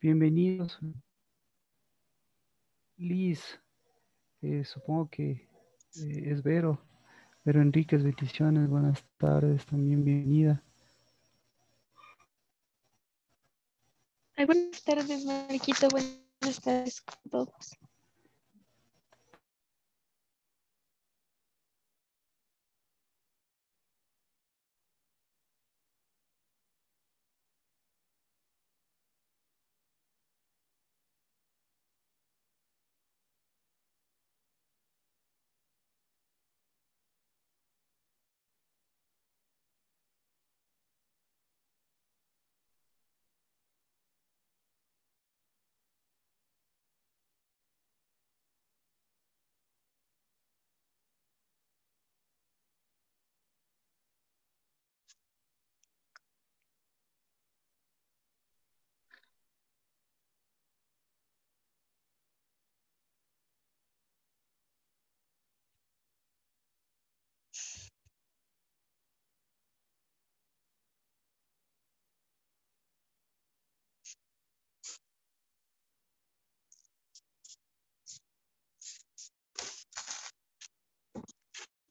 Bienvenidos, Liz. Supongo que es Vero. Vero Enríquez, bendiciones, buenas tardes, también bienvenida. Ay, buenas tardes, Marquito. Buenas tardes a todos.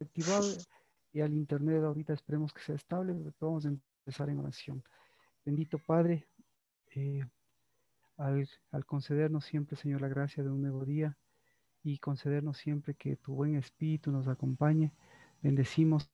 Activado y al internet ahorita esperemos que sea estable, pero vamos a empezar en oración. Bendito Padre, eh, al concedernos siempre, Señor, la gracia de un nuevo día y concedernos siempre que tu buen espíritu nos acompañe, bendecimos.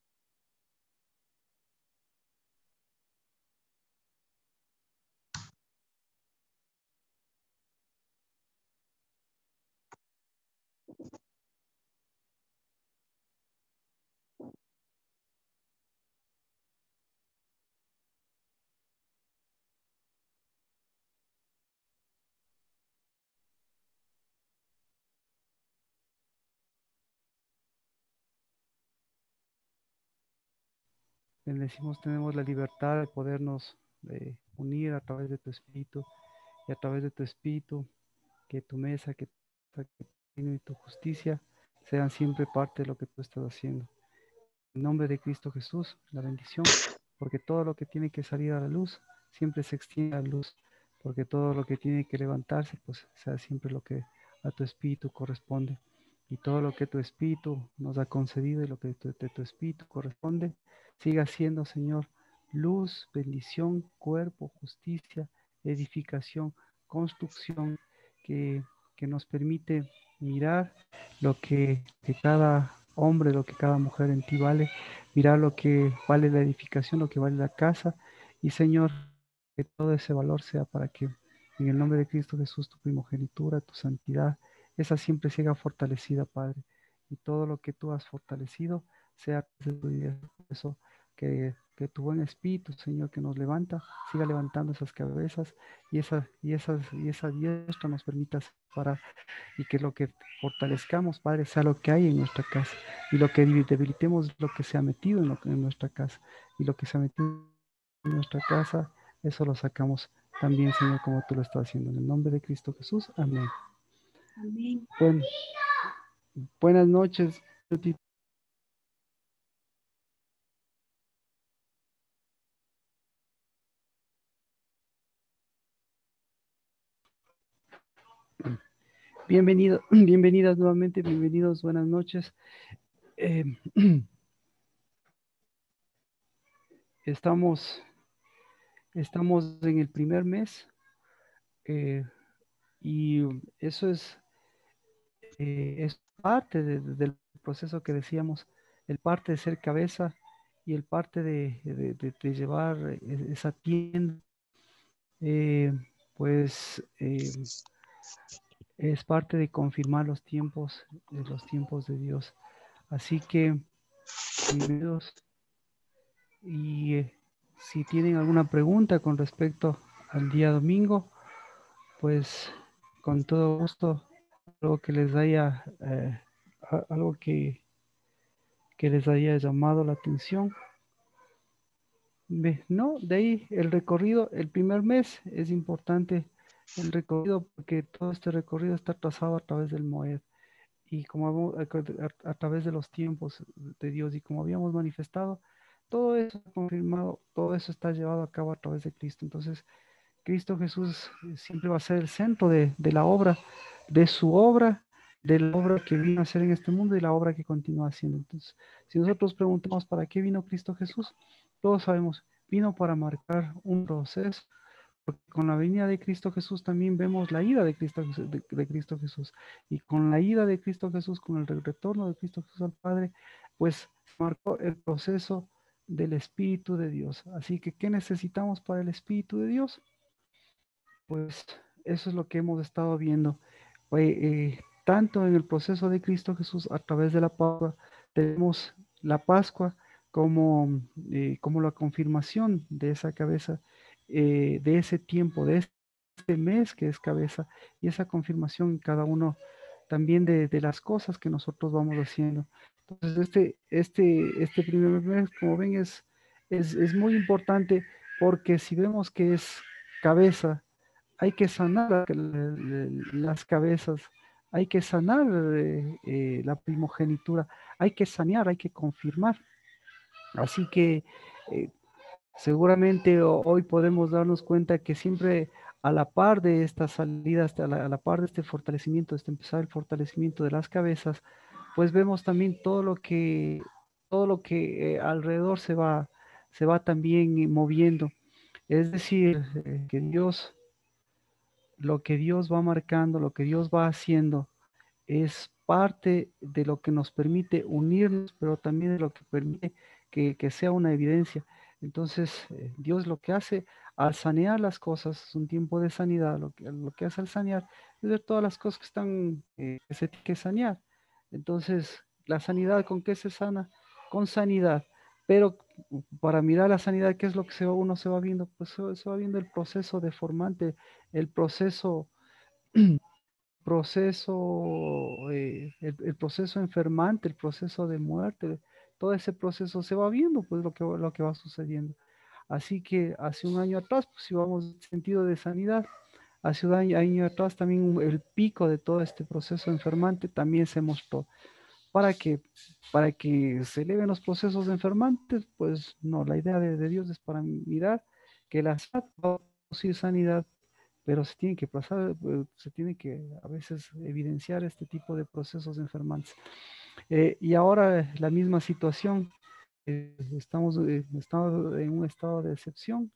Bendecimos, tenemos la libertad de podernos unir a través de tu espíritu y a través de tu espíritu, que tu mesa, que tu reino y tu justicia sean siempre parte de lo que tú estás haciendo. En nombre de Cristo Jesús, la bendición, porque todo lo que tiene que salir a la luz siempre se extiende a la luz, porque todo lo que tiene que levantarse, pues sea siempre lo que a tu espíritu corresponde. Y todo lo que tu espíritu nos ha concedido y lo que de tu espíritu corresponde, siga siendo, Señor, luz, bendición, cuerpo, justicia, edificación, construcción, que, que nos permite mirar lo que cada hombre, lo que cada mujer en ti vale, mirar lo que vale la edificación, lo que vale la casa, y Señor, que todo ese valor sea para que en el nombre de Cristo Jesús, tu primogenitura, tu santidad, esa siempre siga fortalecida, Padre, y todo lo que tú has fortalecido sea de tu vida. Por eso que tu buen espíritu, Señor, que nos levanta, siga levantando esas cabezas y esa diestra nos permita parar, y que lo que fortalezcamos, Padre, sea lo que hay en nuestra casa, y lo que debilitemos lo que se ha metido en nuestra casa, y lo que se ha metido en nuestra casa, eso lo sacamos también, Señor, como tú lo estás haciendo. En el nombre de Cristo Jesús, amén. Amén. Bueno, buenas noches. Bienvenido, bienvenidas nuevamente, bienvenidos, buenas noches. Eh, estamos, estamos en el primer mes, eh, y eso es parte del proceso que decíamos, el parte de ser cabeza y el parte de llevar esa tienda, eh, pues es parte de confirmar los tiempos de Dios. Así que, bienvenidos, y si tienen alguna pregunta con respecto al día domingo, pues con todo gusto, algo que les haya, algo que les haya llamado la atención. No, de ahí el recorrido, el primer mes es importante el recorrido, porque todo este recorrido está trazado a través del Moed y a través de los tiempos de Dios, y como habíamos manifestado, todo eso está confirmado, todo eso está llevado a cabo a través de Cristo. Entonces, Cristo Jesús siempre va a ser el centro de la obra, de su obra, de la obra que vino a hacer en este mundo y la obra que continúa haciendo. Entonces, si nosotros preguntamos para qué vino Cristo Jesús, todos sabemos, vino para marcar un proceso, porque con la venida de Cristo Jesús también vemos la ida de Cristo, de Cristo Jesús. Y con la ida de Cristo Jesús, con el retorno de Cristo Jesús al Padre, pues marcó el proceso del Espíritu de Dios. Así que, ¿qué necesitamos para el Espíritu de Dios? Pues eso es lo que hemos estado viendo. Tanto en el proceso de Cristo Jesús a través de la Pascua, tenemos la Pascua como la confirmación de esa cabeza, de ese tiempo, de este mes que es cabeza, y esa confirmación en cada uno también de las cosas que nosotros vamos haciendo. Entonces, este primer mes, como ven, es muy importante porque si vemos que es cabeza, hay que sanar las cabezas, hay que sanar la primogenitura, hay que sanear, hay que confirmar. Así que eh, seguramente hoy podemos darnos cuenta que siempre a la par de estas salidas, a la par de este fortalecimiento, de este empezar el fortalecimiento de las cabezas, pues vemos también todo lo que alrededor se va también moviendo. Es decir, lo que Dios va marcando, lo que Dios va haciendo, es parte de lo que nos permite unirnos, pero también de lo que permite que sea una evidencia. Entonces, Dios lo que hace al sanear las cosas, es un tiempo de sanidad, lo que hace al sanear es ver todas las cosas que están, que se tienen que sanear. Entonces, la sanidad, ¿con qué se sana? Con sanidad. Pero para mirar la sanidad, ¿qué es lo que uno se va viendo? Pues se va viendo el proceso deformante, el el proceso enfermante, el proceso de muerte, todo ese proceso se va viendo, pues lo que va sucediendo. Así que hace un año atrás, pues si vamos en sentido de sanidad, hace un año atrás también el pico de todo este proceso enfermante también se mostró. ¿Para que Para que se eleven los procesos enfermantes, pues no, la idea de Dios es para mirar que la sanidad va a producir sanidad, pero se tiene que pasar, se tiene que a veces evidenciar este tipo de procesos enfermantes. Y ahora la misma situación, estamos en un estado de excepción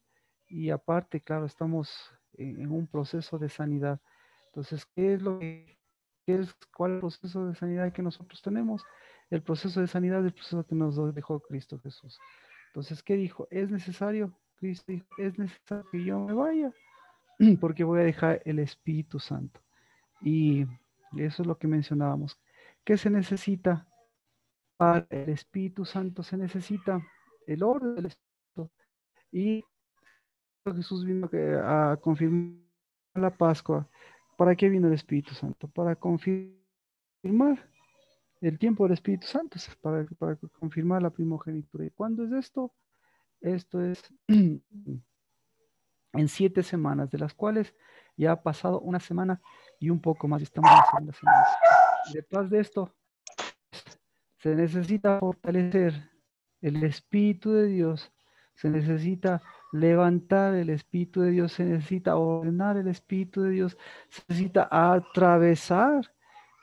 y aparte, claro, estamos en un proceso de sanidad. Entonces, ¿cuál es el proceso de sanidad que nosotros tenemos? El proceso de sanidad es el proceso que nos dejó Cristo Jesús. Entonces, ¿qué dijo? Es necesario, Cristo dijo, es necesario que yo me vaya porque voy a dejar el Espíritu Santo. Y eso es lo que mencionábamos. ¿Qué se necesita para el Espíritu Santo? Se necesita el orden del Espíritu. Y Jesús vino a confirmar la Pascua. ¿Para qué vino el Espíritu Santo? Para confirmar el tiempo del Espíritu Santo, para confirmar la primogenitura. ¿Y cuándo es esto? Esto es en 7 semanas, de las cuales ya ha pasado una semana y un poco más, estamos en la segunda semana. Detrás de esto, se necesita fortalecer el Espíritu de Dios, se necesita levantar el Espíritu de Dios, se necesita ordenar el Espíritu de Dios, se necesita atravesar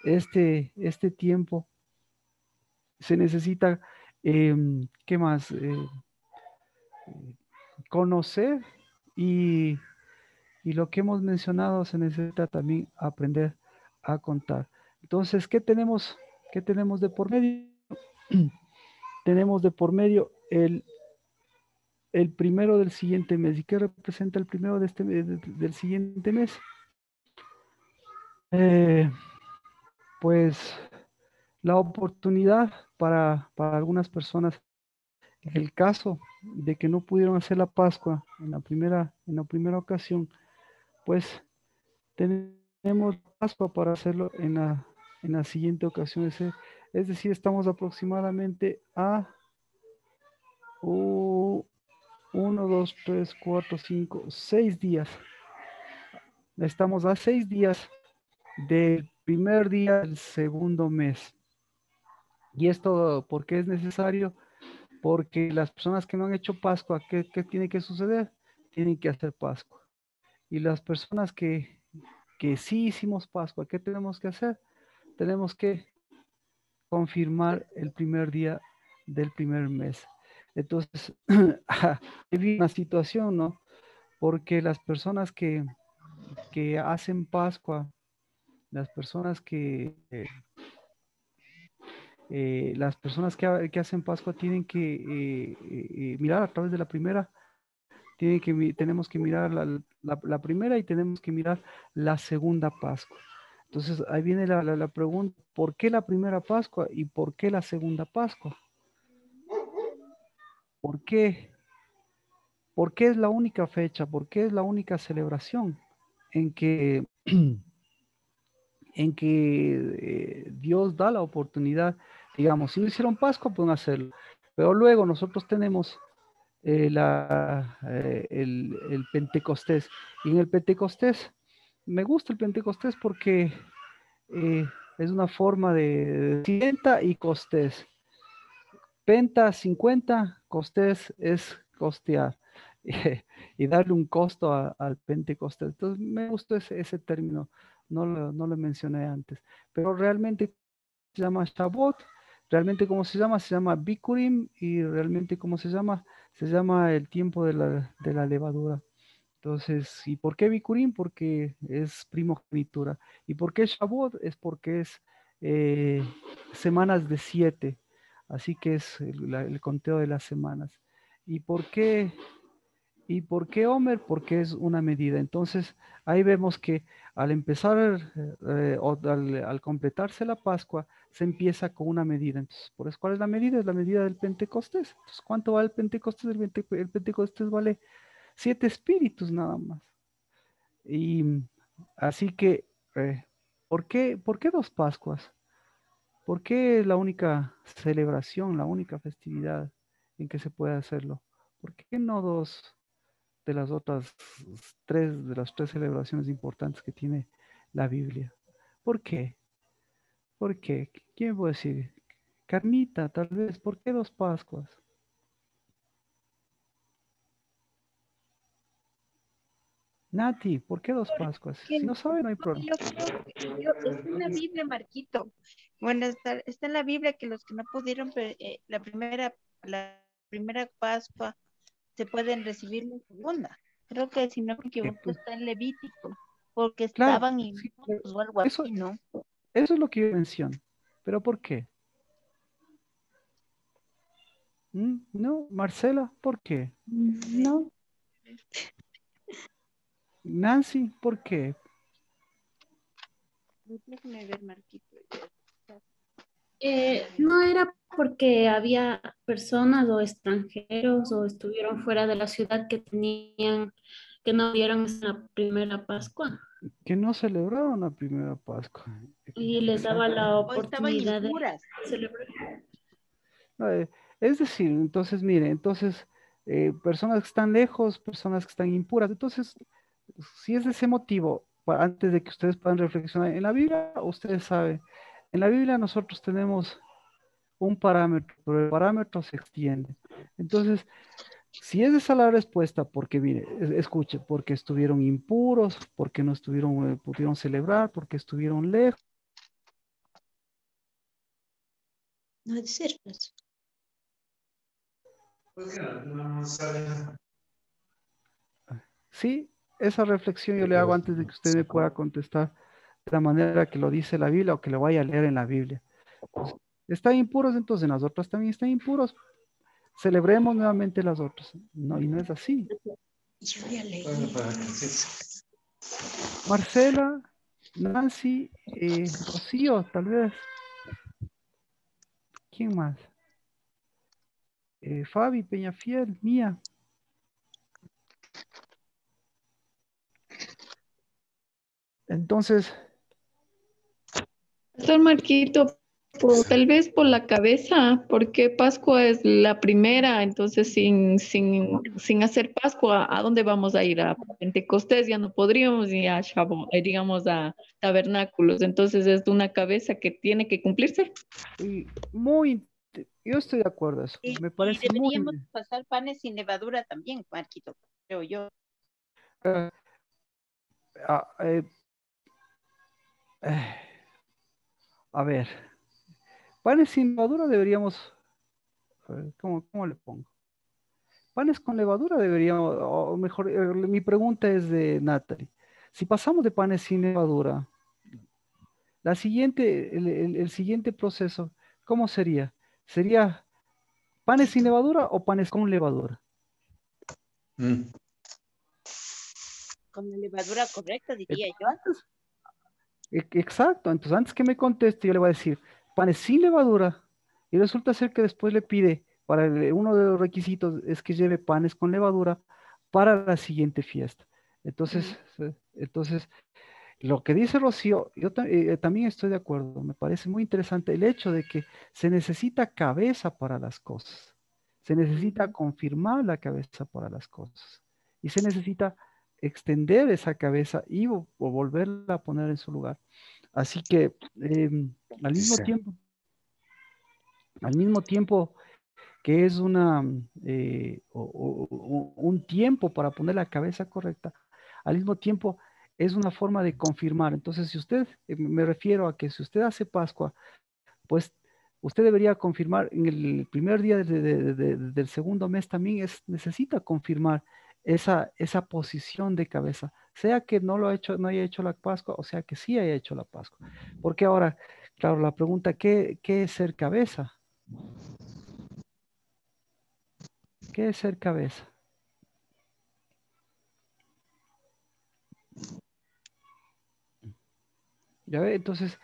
este tiempo, se necesita, ¿qué más? Conocer y lo que hemos mencionado se necesita también aprender a contar. Entonces, qué tenemos de por medio? Tenemos de por medio el primero del siguiente mes. ¿Y qué representa el primero del siguiente mes? Eh, pues la oportunidad para algunas personas, en el caso de que no pudieron hacer la Pascua en la primera ocasión, pues tenemos Pascua para hacerlo en la siguiente ocasión. Es decir, estamos aproximadamente a 1, 2, 3, 4, 5, 6 días. Estamos a 6 días del primer día del segundo mes. ¿Y esto por qué es necesario? Porque las personas que no han hecho Pascua, ¿qué tiene que suceder? Tienen que hacer Pascua. Y las personas que sí hicimos Pascua, ¿qué tenemos que hacer? Tenemos que confirmar el primer día del primer mes. Entonces, hay una situación, ¿no? Porque las personas que hacen Pascua, las personas que hacen Pascua tienen que mirar a través de la primera, tenemos que mirar la primera y tenemos que mirar la segunda Pascua. Entonces ahí viene la pregunta, ¿por qué la primera Pascua y por qué la segunda Pascua? ¿Por qué? ¿Por qué es la única fecha? ¿Por qué es la única celebración en que, Dios da la oportunidad? Digamos, si no hicieron Pascua, pueden hacerlo. Pero luego nosotros tenemos el Pentecostés. Y en el Pentecostés, me gusta el Pentecostés porque eh, es una forma de 50 y costés. Penta 50, costés es costear y darle un costo al Pentecostés. Entonces me gustó ese término, no lo mencioné antes, pero realmente se llama Shavuot, realmente cómo se llama Bikurim y realmente cómo se llama el tiempo de la levadura. Entonces, ¿y por qué Bikurim? Porque es primogenitura. ¿Y por qué Shavuot? Es porque es eh, semanas de 7. Así que es el conteo de las semanas. ¿Y por qué? ¿Y por qué Homer? Porque es una medida. Entonces, ahí vemos que al empezar o al completarse la Pascua, se empieza con una medida. Entonces, por eso, ¿cuál es la medida? Es la medida del Pentecostés. Entonces, ¿cuánto vale el Pentecostés? El Pentecostés vale 7 espíritus nada más. Y así que, eh, ¿por qué 2 Pascuas? ¿Por qué la única celebración, la única festividad en que se puede hacerlo? ¿Por qué no dos de las otras de las tres celebraciones importantes que tiene la Biblia? ¿Por qué? ¿Por qué? ¿Quién puede decir? Carmita, tal vez. ¿Por qué 2 Pascuas? Nati, ¿por qué 2 Pascuas? Que Si no sabe, no hay no, problema. yo creo que está en la Biblia, Marquito. Bueno, está en la Biblia que los que no pudieron la primera Pascua se pueden recibir la segunda. Creo que si no me equivoco Pues, está en Levítico, porque claro, estaban sí, inmundos o algo eso, así, ¿no? eso es lo que yo menciono. ¿Pero por qué? No, Marcela, ¿por qué? No. Nancy, ¿por qué? Déjame ver, Marquito. No era porque había personas o extranjeros o estuvieron fuera de la ciudad que no vieron la primera Pascua Que no celebraron la primera Pascua. y les daba Exacto. la O estaban oportunidad de impuras. celebrar. No, es decir, entonces, mire, entonces, personas que están lejos, personas que están impuras. Entonces, si es de ese motivo, antes de que ustedes puedan reflexionar en la Biblia, ustedes saben, en la Biblia nosotros tenemos un parámetro, pero el parámetro se extiende. Entonces, si es esa la respuesta, porque mire, escuche, porque estuvieron impuros, porque no pudieron celebrar, porque estuvieron lejos. No es cierto. Sí, esa reflexión yo le hago antes de que usted me pueda contestar de la manera que lo dice la Biblia o que lo vaya a leer en la Biblia. Entonces, están impuros, entonces las otras también están impuros. Celebremos nuevamente las otras. No, y no es así. Yo ya leí. Marcela, Nancy, Rocío, tal vez. ¿Quién más? Fabi, Peñafiel, Mía. Entonces, Pastor Marquito, tal vez por la cabeza, porque Pascua es la primera, entonces sin hacer Pascua, ¿a dónde vamos a ir? A Pentecostés ya no podríamos ir a digamos a tabernáculos, entonces es una cabeza que tiene que cumplirse. yo estoy de acuerdo a eso. Y Me y parece muy deberíamos pasar panes sin levadura también, Marquito, creo yo. bien. a, a ver, panes sin levadura deberíamos, a ver, ¿cómo le pongo? Panes con levadura deberíamos, o mejor, mi pregunta es de Natalie. Si pasamos de panes sin levadura, el siguiente proceso, ¿cómo sería? ¿Sería panes sin levadura o panes con levadura? Mm. Con la levadura correcta, diría yo. Antes, exacto, entonces antes que me conteste, yo le voy a decir panes sin levadura y resulta ser que después le pide, uno de los requisitos es que lleve panes con levadura para la siguiente fiesta. Entonces, lo que dice Rocío, yo también estoy de acuerdo, me parece muy interesante el hecho de que se necesita cabeza para las cosas, se necesita confirmar la cabeza para las cosas y se necesita extender esa cabeza y o volverla a poner en su lugar. Así que al mismo Sí. tiempo que es un tiempo para poner la cabeza correcta, al mismo tiempo es una forma de confirmar. Entonces, si usted, me refiero a que si usted hace Pascua, pues usted debería confirmar en el primer día del segundo mes también necesita confirmar esa posición de cabeza, sea que no haya hecho la Pascua, o sea que sí haya hecho la Pascua. Porque ahora, claro, la pregunta, ¿qué es ser cabeza? ¿Qué es ser cabeza? ¿Ya ve? Entonces,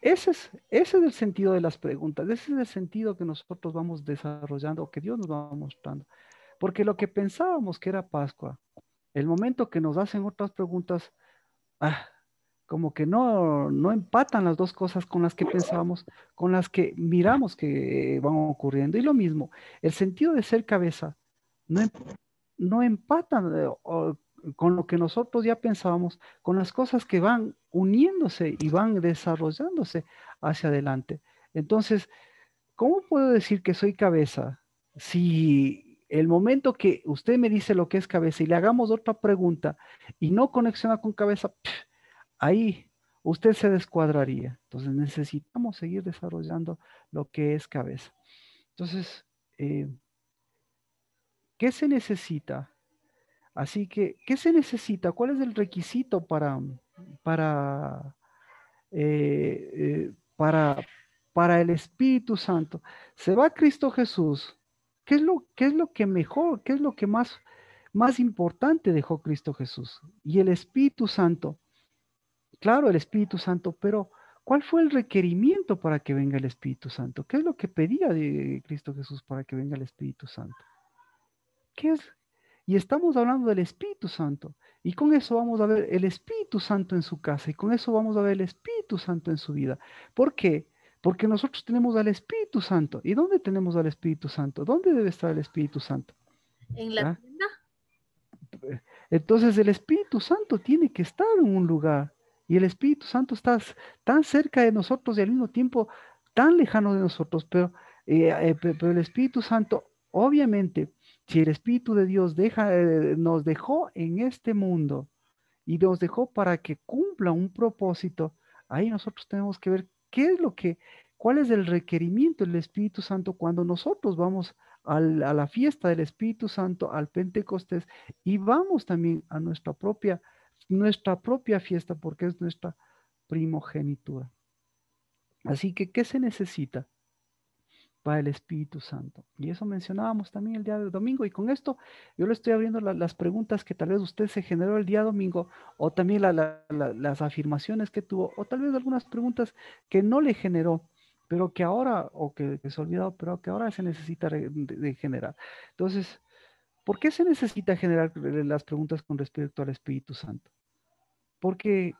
ese es el sentido de las preguntas, ese es el sentido que nosotros vamos desarrollando, que Dios nos va mostrando. Porque lo que pensábamos que era Pascua, el momento que nos hacen otras preguntas, ah, como que no empatan las dos cosas con las que pensábamos, con las que miramos que van ocurriendo. Y lo mismo, el sentido de ser cabeza no, no empatan con lo que nosotros ya pensábamos, con las cosas que van uniéndose y van desarrollándose hacia adelante. Entonces, ¿cómo puedo decir que soy cabeza si el momento que usted me dice lo que es cabeza y le hagamos otra pregunta y no conexiona con cabeza, ahí usted se descuadraría? Entonces necesitamos seguir desarrollando lo que es cabeza. Entonces, ¿qué se necesita? Así que, ¿qué se necesita? ¿Cuál es el requisito para, para, para el Espíritu Santo? Se va Cristo Jesús. ¿Qué es lo que mejor, qué es lo que más importante dejó Cristo Jesús? Y el Espíritu Santo, claro, el Espíritu Santo, pero ¿cuál fue el requerimiento para que venga el Espíritu Santo? ¿Qué es lo que pedía de Cristo Jesús para que venga el Espíritu Santo? ¿Qué es? Y estamos hablando del Espíritu Santo. Y con eso vamos a ver el Espíritu Santo en su casa. Y con eso vamos a ver el Espíritu Santo en su vida. ¿Por qué? Porque nosotros tenemos al Espíritu Santo. ¿Y dónde tenemos al Espíritu Santo? ¿Dónde debe estar el Espíritu Santo? En la ¿Ya? tienda. Entonces el Espíritu Santo tiene que estar en un lugar. Y el Espíritu Santo está tan cerca de nosotros y al mismo tiempo tan lejano de nosotros. Pero el Espíritu Santo, obviamente, si el Espíritu de Dios nos dejó en este mundo y nos dejó para que cumpla un propósito, ahí nosotros tenemos que ver cuál es el requerimiento del Espíritu Santo cuando nosotros vamos a la fiesta del Espíritu Santo, al Pentecostés, y vamos también a nuestra propia fiesta, porque es nuestra primogenitura. Así que, ¿qué se necesita para el Espíritu Santo? Y eso mencionábamos también el día del domingo. Y con esto yo le estoy abriendo las preguntas que tal vez usted se generó el día domingo, o también las afirmaciones que tuvo, o tal vez algunas preguntas que no le generó, pero que ahora, o que se olvidó, pero que ahora se necesita de generar. Entonces, ¿por qué se necesita generar las preguntas con respecto al Espíritu Santo? Porque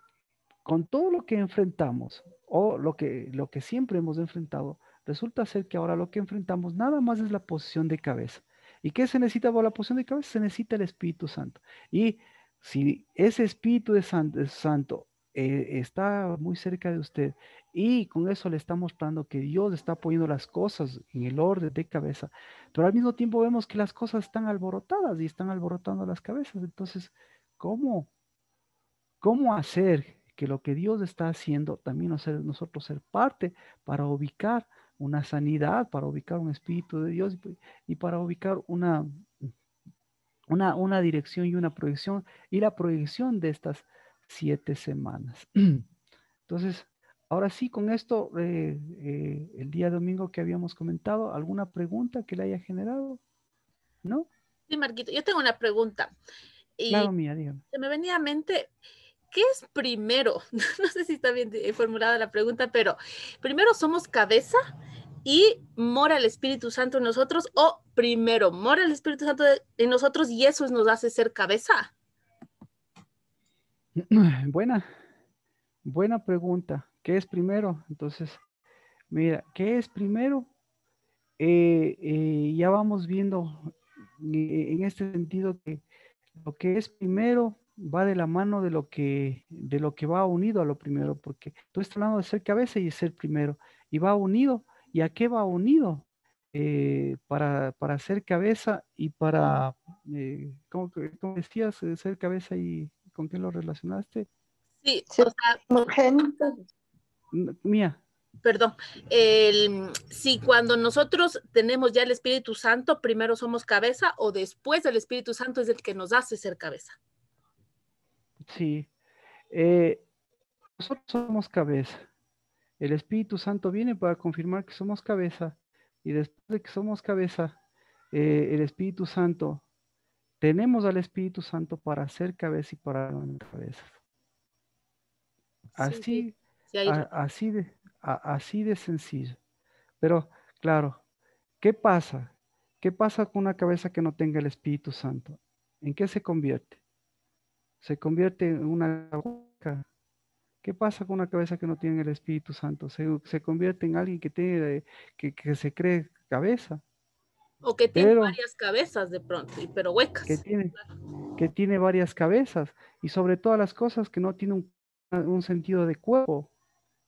con todo lo que enfrentamos o lo que siempre hemos enfrentado, resulta ser que ahora lo que enfrentamos nada más es la posición de cabeza. ¿Y qué se necesita para la posición de cabeza? Se necesita el Espíritu Santo. Y si ese Espíritu Santo está muy cerca de usted y con eso le está mostrando que Dios está poniendo las cosas en el orden de cabeza, pero al mismo tiempo vemos que las cosas están alborotadas y están alborotando las cabezas. Entonces, ¿cómo? cómo hacer que lo que Dios está haciendo, también nosotros ser parte para ubicar una sanidad, para ubicar un espíritu de Dios y para ubicar una dirección y una proyección y la proyección de estas 7 semanas. Entonces, ahora sí, con esto, el día domingo que habíamos comentado, ¿alguna pregunta que le haya generado? ¿No? Sí, Marquito, yo tengo una pregunta. Claro, Y mía, dígame. se me venía a mente, ¿qué es primero? No sé si está bien formulada la pregunta, pero primero somos cabeza y mora el Espíritu Santo en nosotros, o primero mora el Espíritu Santo en nosotros y eso nos hace ser cabeza. Buena pregunta. ¿Qué es primero? Entonces, mira, ¿qué es primero? Ya vamos viendo en este sentido que lo que es primero va de la mano de lo que va unido a lo primero, porque tú estás hablando de ser cabeza y de ser primero, y va unido. ¿Y a qué va unido? Para ser cabeza y para, ¿cómo decías, ser cabeza y con qué lo relacionaste? Sí, o Ser sea, primogénito. Mía. perdón, si cuando nosotros tenemos ya el Espíritu Santo, primero somos cabeza o después el Espíritu Santo es el que nos hace ser cabeza. Sí, nosotros somos cabeza. El Espíritu Santo viene para confirmar que somos cabeza y después de que somos cabeza, el Espíritu Santo, tenemos al Espíritu Santo para ser cabeza y para dar cabeza. Sí, sí, Así, sí, ahí así de sencillo. Pero claro, ¿qué pasa? ¿Qué pasa con una cabeza que no tenga el Espíritu Santo? ¿En qué se convierte? Se convierte en una boca. ¿Qué pasa con una cabeza que no tiene el Espíritu Santo? Se convierte en alguien que tiene, que se cree cabeza, o que tiene pero varias cabezas de pronto, pero que huecas. tiene, que tiene varias cabezas y sobre todas las cosas que no tiene un sentido de cuerpo.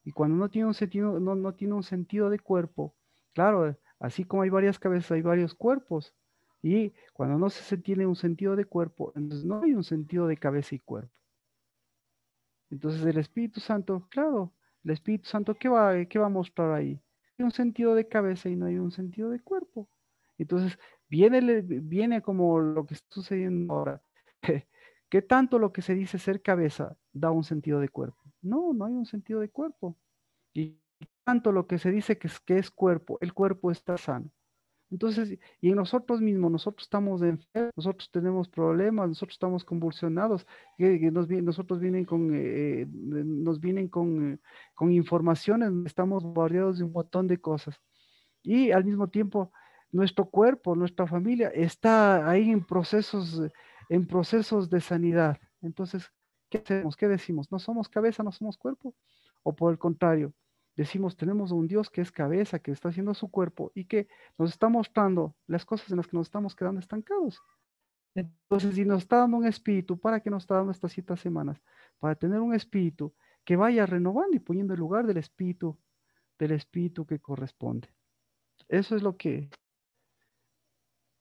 Y cuando no tiene un sentido, no tiene un sentido de cuerpo, claro, así como hay varias cabezas, hay varios cuerpos. Y cuando no se tiene un sentido de cuerpo, entonces no hay un sentido de cabeza y cuerpo. Entonces el Espíritu Santo, claro, el Espíritu Santo, qué va a mostrar ahí? Hay un sentido de cabeza y no hay un sentido de cuerpo. Entonces viene como lo que está sucediendo ahora. ¿Qué tanto lo que se dice ser cabeza da un sentido de cuerpo? No, no hay un sentido de cuerpo. Y tanto lo que se dice que es cuerpo, el cuerpo está sano. Entonces, y en nosotros mismos, nosotros estamos enfermos, nosotros tenemos problemas, nosotros estamos convulsionados, nosotros vienen nos vienen con informaciones, estamos bombardeados de un montón de cosas. Y al mismo tiempo, nuestro cuerpo, nuestra familia está ahí en procesos de sanidad. Entonces, ¿qué hacemos? ¿Qué decimos? ¿No somos cabeza, no somos cuerpo? O por el contrario, decimos, tenemos un Dios que es cabeza, que está haciendo su cuerpo y que nos está mostrando las cosas en las que nos estamos quedando estancados. Entonces, si nos está dando un espíritu, ¿para qué nos está dando estas 7 semanas? Para tener un espíritu que vaya renovando y poniendo el lugar del espíritu que corresponde. Eso es lo que,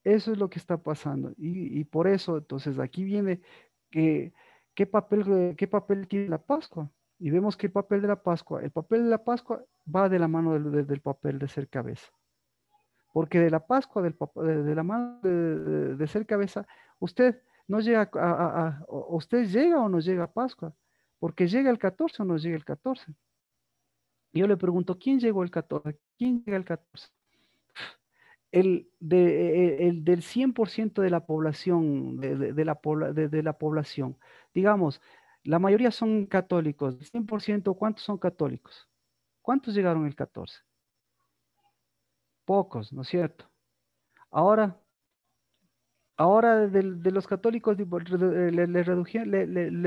eso es lo que está pasando. Y por eso, entonces, aquí viene que, qué papel tiene la Pascua. Y vemos que el papel de la Pascua va de la mano del papel de ser cabeza. Porque de la Pascua, de la mano de ser cabeza, usted no llega usted llega o no llega a Pascua. Porque llega el 14 o no llega el 14. Y yo le pregunto, ¿quién llegó el 14? ¿Quién llega el 14? El del 100% de la población, de la población, digamos, la mayoría son católicos, 100%, ¿cuántos son católicos? ¿Cuántos llegaron el 14? Pocos, ¿no es cierto? Ahora, de los católicos le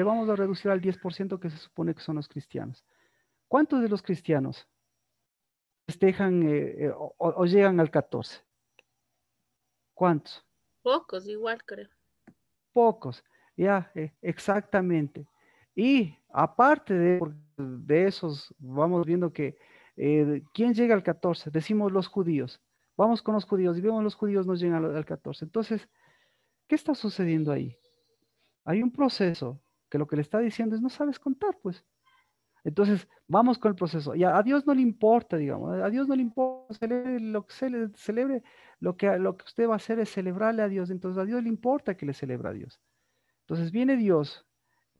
vamos a reducir al 10% que se supone que son los cristianos. ¿Cuántos de los cristianos festejan o llegan al 14? ¿Cuántos? Pocos, igual creo. Pocos, ya, exactamente. Y aparte de esos, vamos viendo que, ¿quién llega al 14? Decimos los judíos. Vamos con los judíos y vemos los judíos no llegan al 14. Entonces, ¿qué está sucediendo ahí? Hay un proceso que lo que le está diciendo es no sabes contar, pues. Entonces, vamos con el proceso. Y a Dios no le importa, digamos, a Dios no le importa, celebre lo que celebre, lo que usted va a hacer es celebrarle a Dios. Entonces, a Dios le importa que le celebre a Dios. Entonces, viene Dios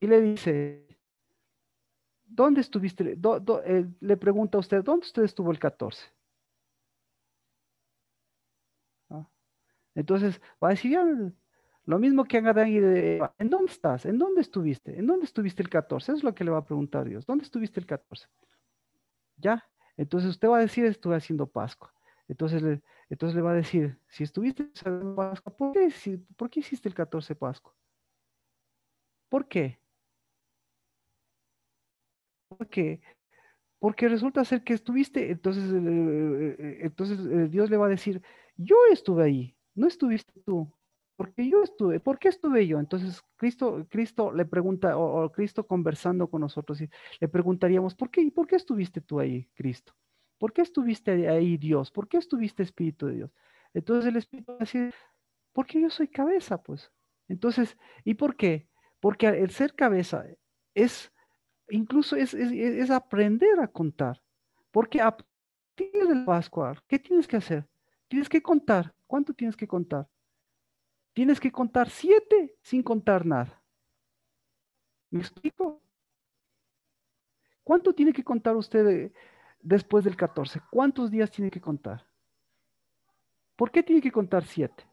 y le dice, ¿dónde estuviste? Le pregunta a usted, ¿dónde usted estuvo el 14? ¿Ah? Entonces, va a decir, ya, lo mismo que a Adán y Eva, ¿en dónde estás? ¿En dónde estuviste? ¿En dónde estuviste el 14? Eso es lo que le va a preguntar Dios. ¿Dónde estuviste el 14? ¿Ya? Entonces usted va a decir, estuve haciendo Pascua. Entonces le va a decir, si estuviste haciendo Pascua, ¿por qué hiciste el 14 Pascua? ¿Por qué? Porque, porque resulta ser que estuviste, entonces Dios le va a decir, yo estuve ahí, no estuviste tú, porque yo estuve, ¿por qué estuve yo? Entonces Cristo le pregunta, o Cristo conversando con nosotros, y le preguntaríamos, ¿por qué estuviste tú ahí, Cristo? ¿Por qué estuviste ahí, Dios? ¿Por qué estuviste Espíritu de Dios? Entonces el Espíritu va a decir, porque yo soy cabeza, pues. Entonces, ¿y por qué? Porque el ser cabeza es incluso es aprender a contar. Porque a partir del Pascua, ¿qué tienes que hacer? Tienes que contar. ¿Cuánto tienes que contar? Tienes que contar 7 sin contar nada. ¿Me explico? ¿Cuánto tiene que contar usted después del 14? ¿Cuántos días tiene que contar? ¿Por qué tiene que contar 7?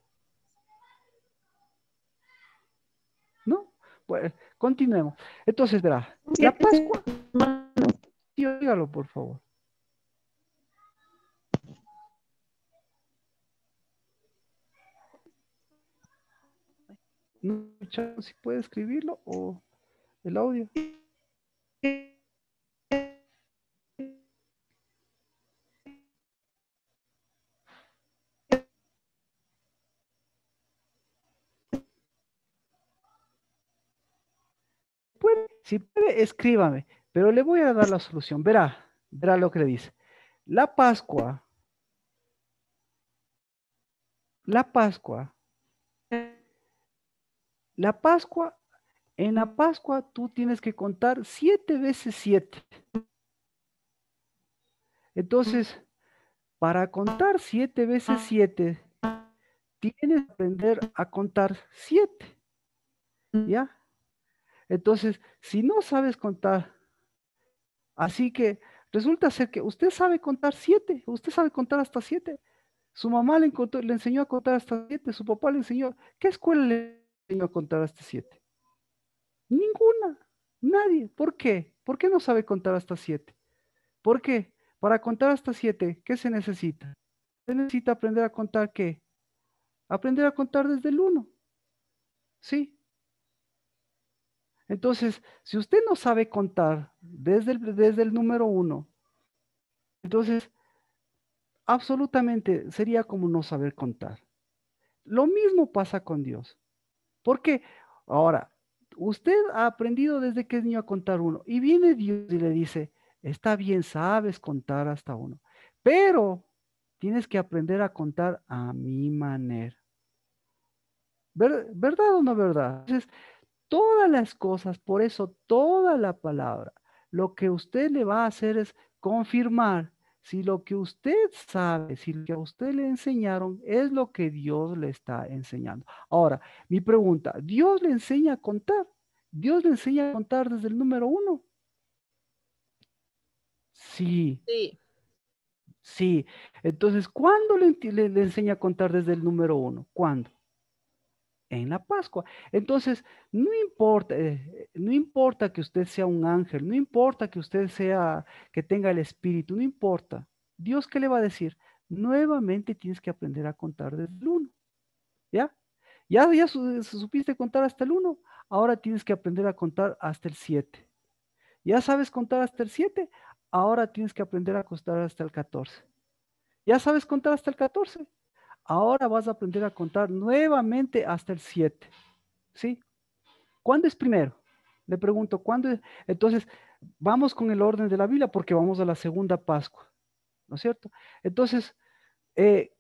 ¿No? Bueno, continuemos. Entonces, verá, la Pascua, sí, óigalo, por favor. No, si puede escribirlo o el audio. Si puede, escríbame, pero le voy a dar la solución. Verá lo que le dice. La Pascua, la Pascua, en la Pascua tú tienes que contar 7 veces 7. Entonces, para contar 7 veces 7, tienes que aprender a contar 7. ¿Ya? Entonces, si no sabes contar, así que resulta ser que usted sabe contar 7, usted sabe contar hasta 7. Su mamá le enseñó a contar hasta 7, su papá le enseñó. ¿Qué escuela le enseñó a contar hasta 7? Ninguna, nadie. ¿Por qué? ¿Por qué no sabe contar hasta 7? ¿Por qué? Para contar hasta 7, ¿qué se necesita? Se necesita aprender a contar ¿qué? Aprender a contar desde el 1. ¿Sí? Entonces, si usted no sabe contar desde el número 1, entonces absolutamente sería como no saber contar. Lo mismo pasa con Dios. Porque ahora, usted ha aprendido desde que es niño a contar 1 y viene Dios y le dice, está bien, sabes contar hasta 1, pero tienes que aprender a contar a mi manera. ¿Verdad o no verdad? Entonces, todas las cosas, por eso toda la palabra, lo que usted le va a hacer es confirmar si lo que usted sabe, si lo que a usted le enseñaron es lo que Dios le está enseñando. Ahora, mi pregunta, ¿Dios le enseña a contar? ¿Dios le enseña a contar desde el número 1? Sí, Sí. sí. Entonces, ¿cuándo le enseña a contar desde el número 1? ¿Cuándo? En la Pascua. Entonces, no importa que usted sea un ángel, no importa que usted que tenga el Espíritu, no importa. Dios, ¿qué le va a decir? Nuevamente tienes que aprender a contar desde el 1. ¿Ya? Ya supiste contar hasta el 1. Ahora tienes que aprender a contar hasta el 7. ¿Ya sabes contar hasta el 7? Ahora tienes que aprender a contar hasta el 14. ¿Ya sabes contar hasta el 14? Ahora vas a aprender a contar nuevamente hasta el 7. ¿Sí? ¿Cuándo es primero? Le pregunto, ¿cuándo es? Entonces, vamos con el orden de la Biblia porque vamos a la segunda Pascua, ¿no es cierto? Entonces, eh,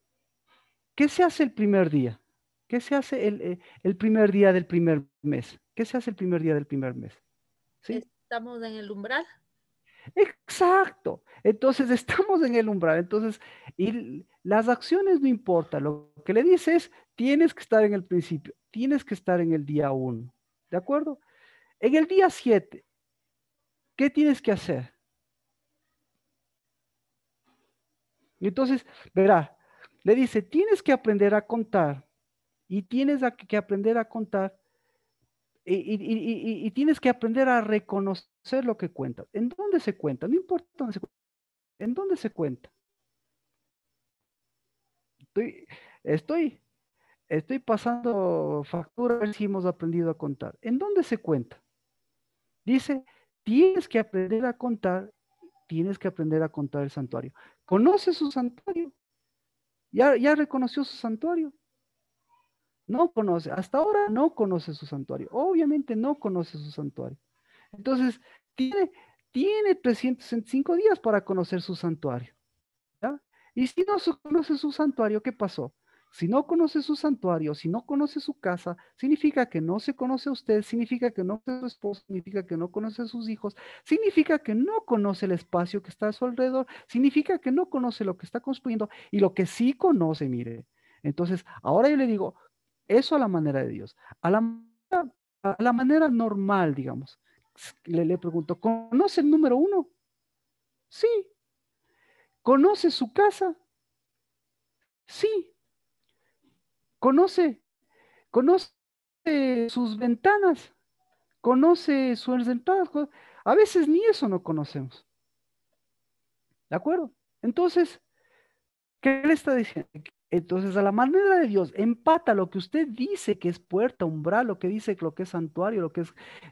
¿qué se hace el primer día? ¿Qué se hace el primer día del primer mes? ¿Qué se hace el primer día del primer mes? ¿Sí? Estamos en el umbral. Exacto. Entonces estamos en el umbral. Entonces, y las acciones no importa. Lo que le dice es, tienes que estar en el principio, tienes que estar en el día 1. ¿De acuerdo? En el día 7, ¿qué tienes que hacer? Y entonces, verá, le dice, tienes que aprender a contar y tienes que aprender a contar y tienes que aprender a reconocer lo que cuenta. ¿En dónde se cuenta? No importa dónde se cuenta. ¿En dónde se cuenta? Estoy, estoy pasando factura a ver si hemos aprendido a contar. ¿En dónde se cuenta? Dice, tienes que aprender a contar, tienes que aprender a contar el santuario. ¿Conoce su santuario? ¿Ya reconoció su santuario? No conoce, hasta ahora no conoce su santuario. Obviamente no conoce su santuario. Entonces, tiene 365 días para conocer su santuario. ¿Ya? Y si no conoce su santuario, ¿qué pasó? Si no conoce su santuario, si no conoce su casa, significa que no se conoce a usted, significa que no conoce a su esposo, significa que no conoce a sus hijos, significa que no conoce el espacio que está a su alrededor, significa que no conoce lo que está construyendo y lo que sí conoce, mire. Entonces, ahora yo le digo, eso a la manera de Dios, a la manera normal, digamos. Le pregunto, ¿conoce el número 1? Sí. ¿Conoce su casa? Sí. ¿Conoce sus ventanas? ¿Conoce sus entradas? A veces ni eso no conocemos. ¿De acuerdo? Entonces, ¿qué le está diciendo? Entonces, a la manera de Dios, empata lo que usted dice que es puerta, umbral, lo que dice lo que es santuario, lo que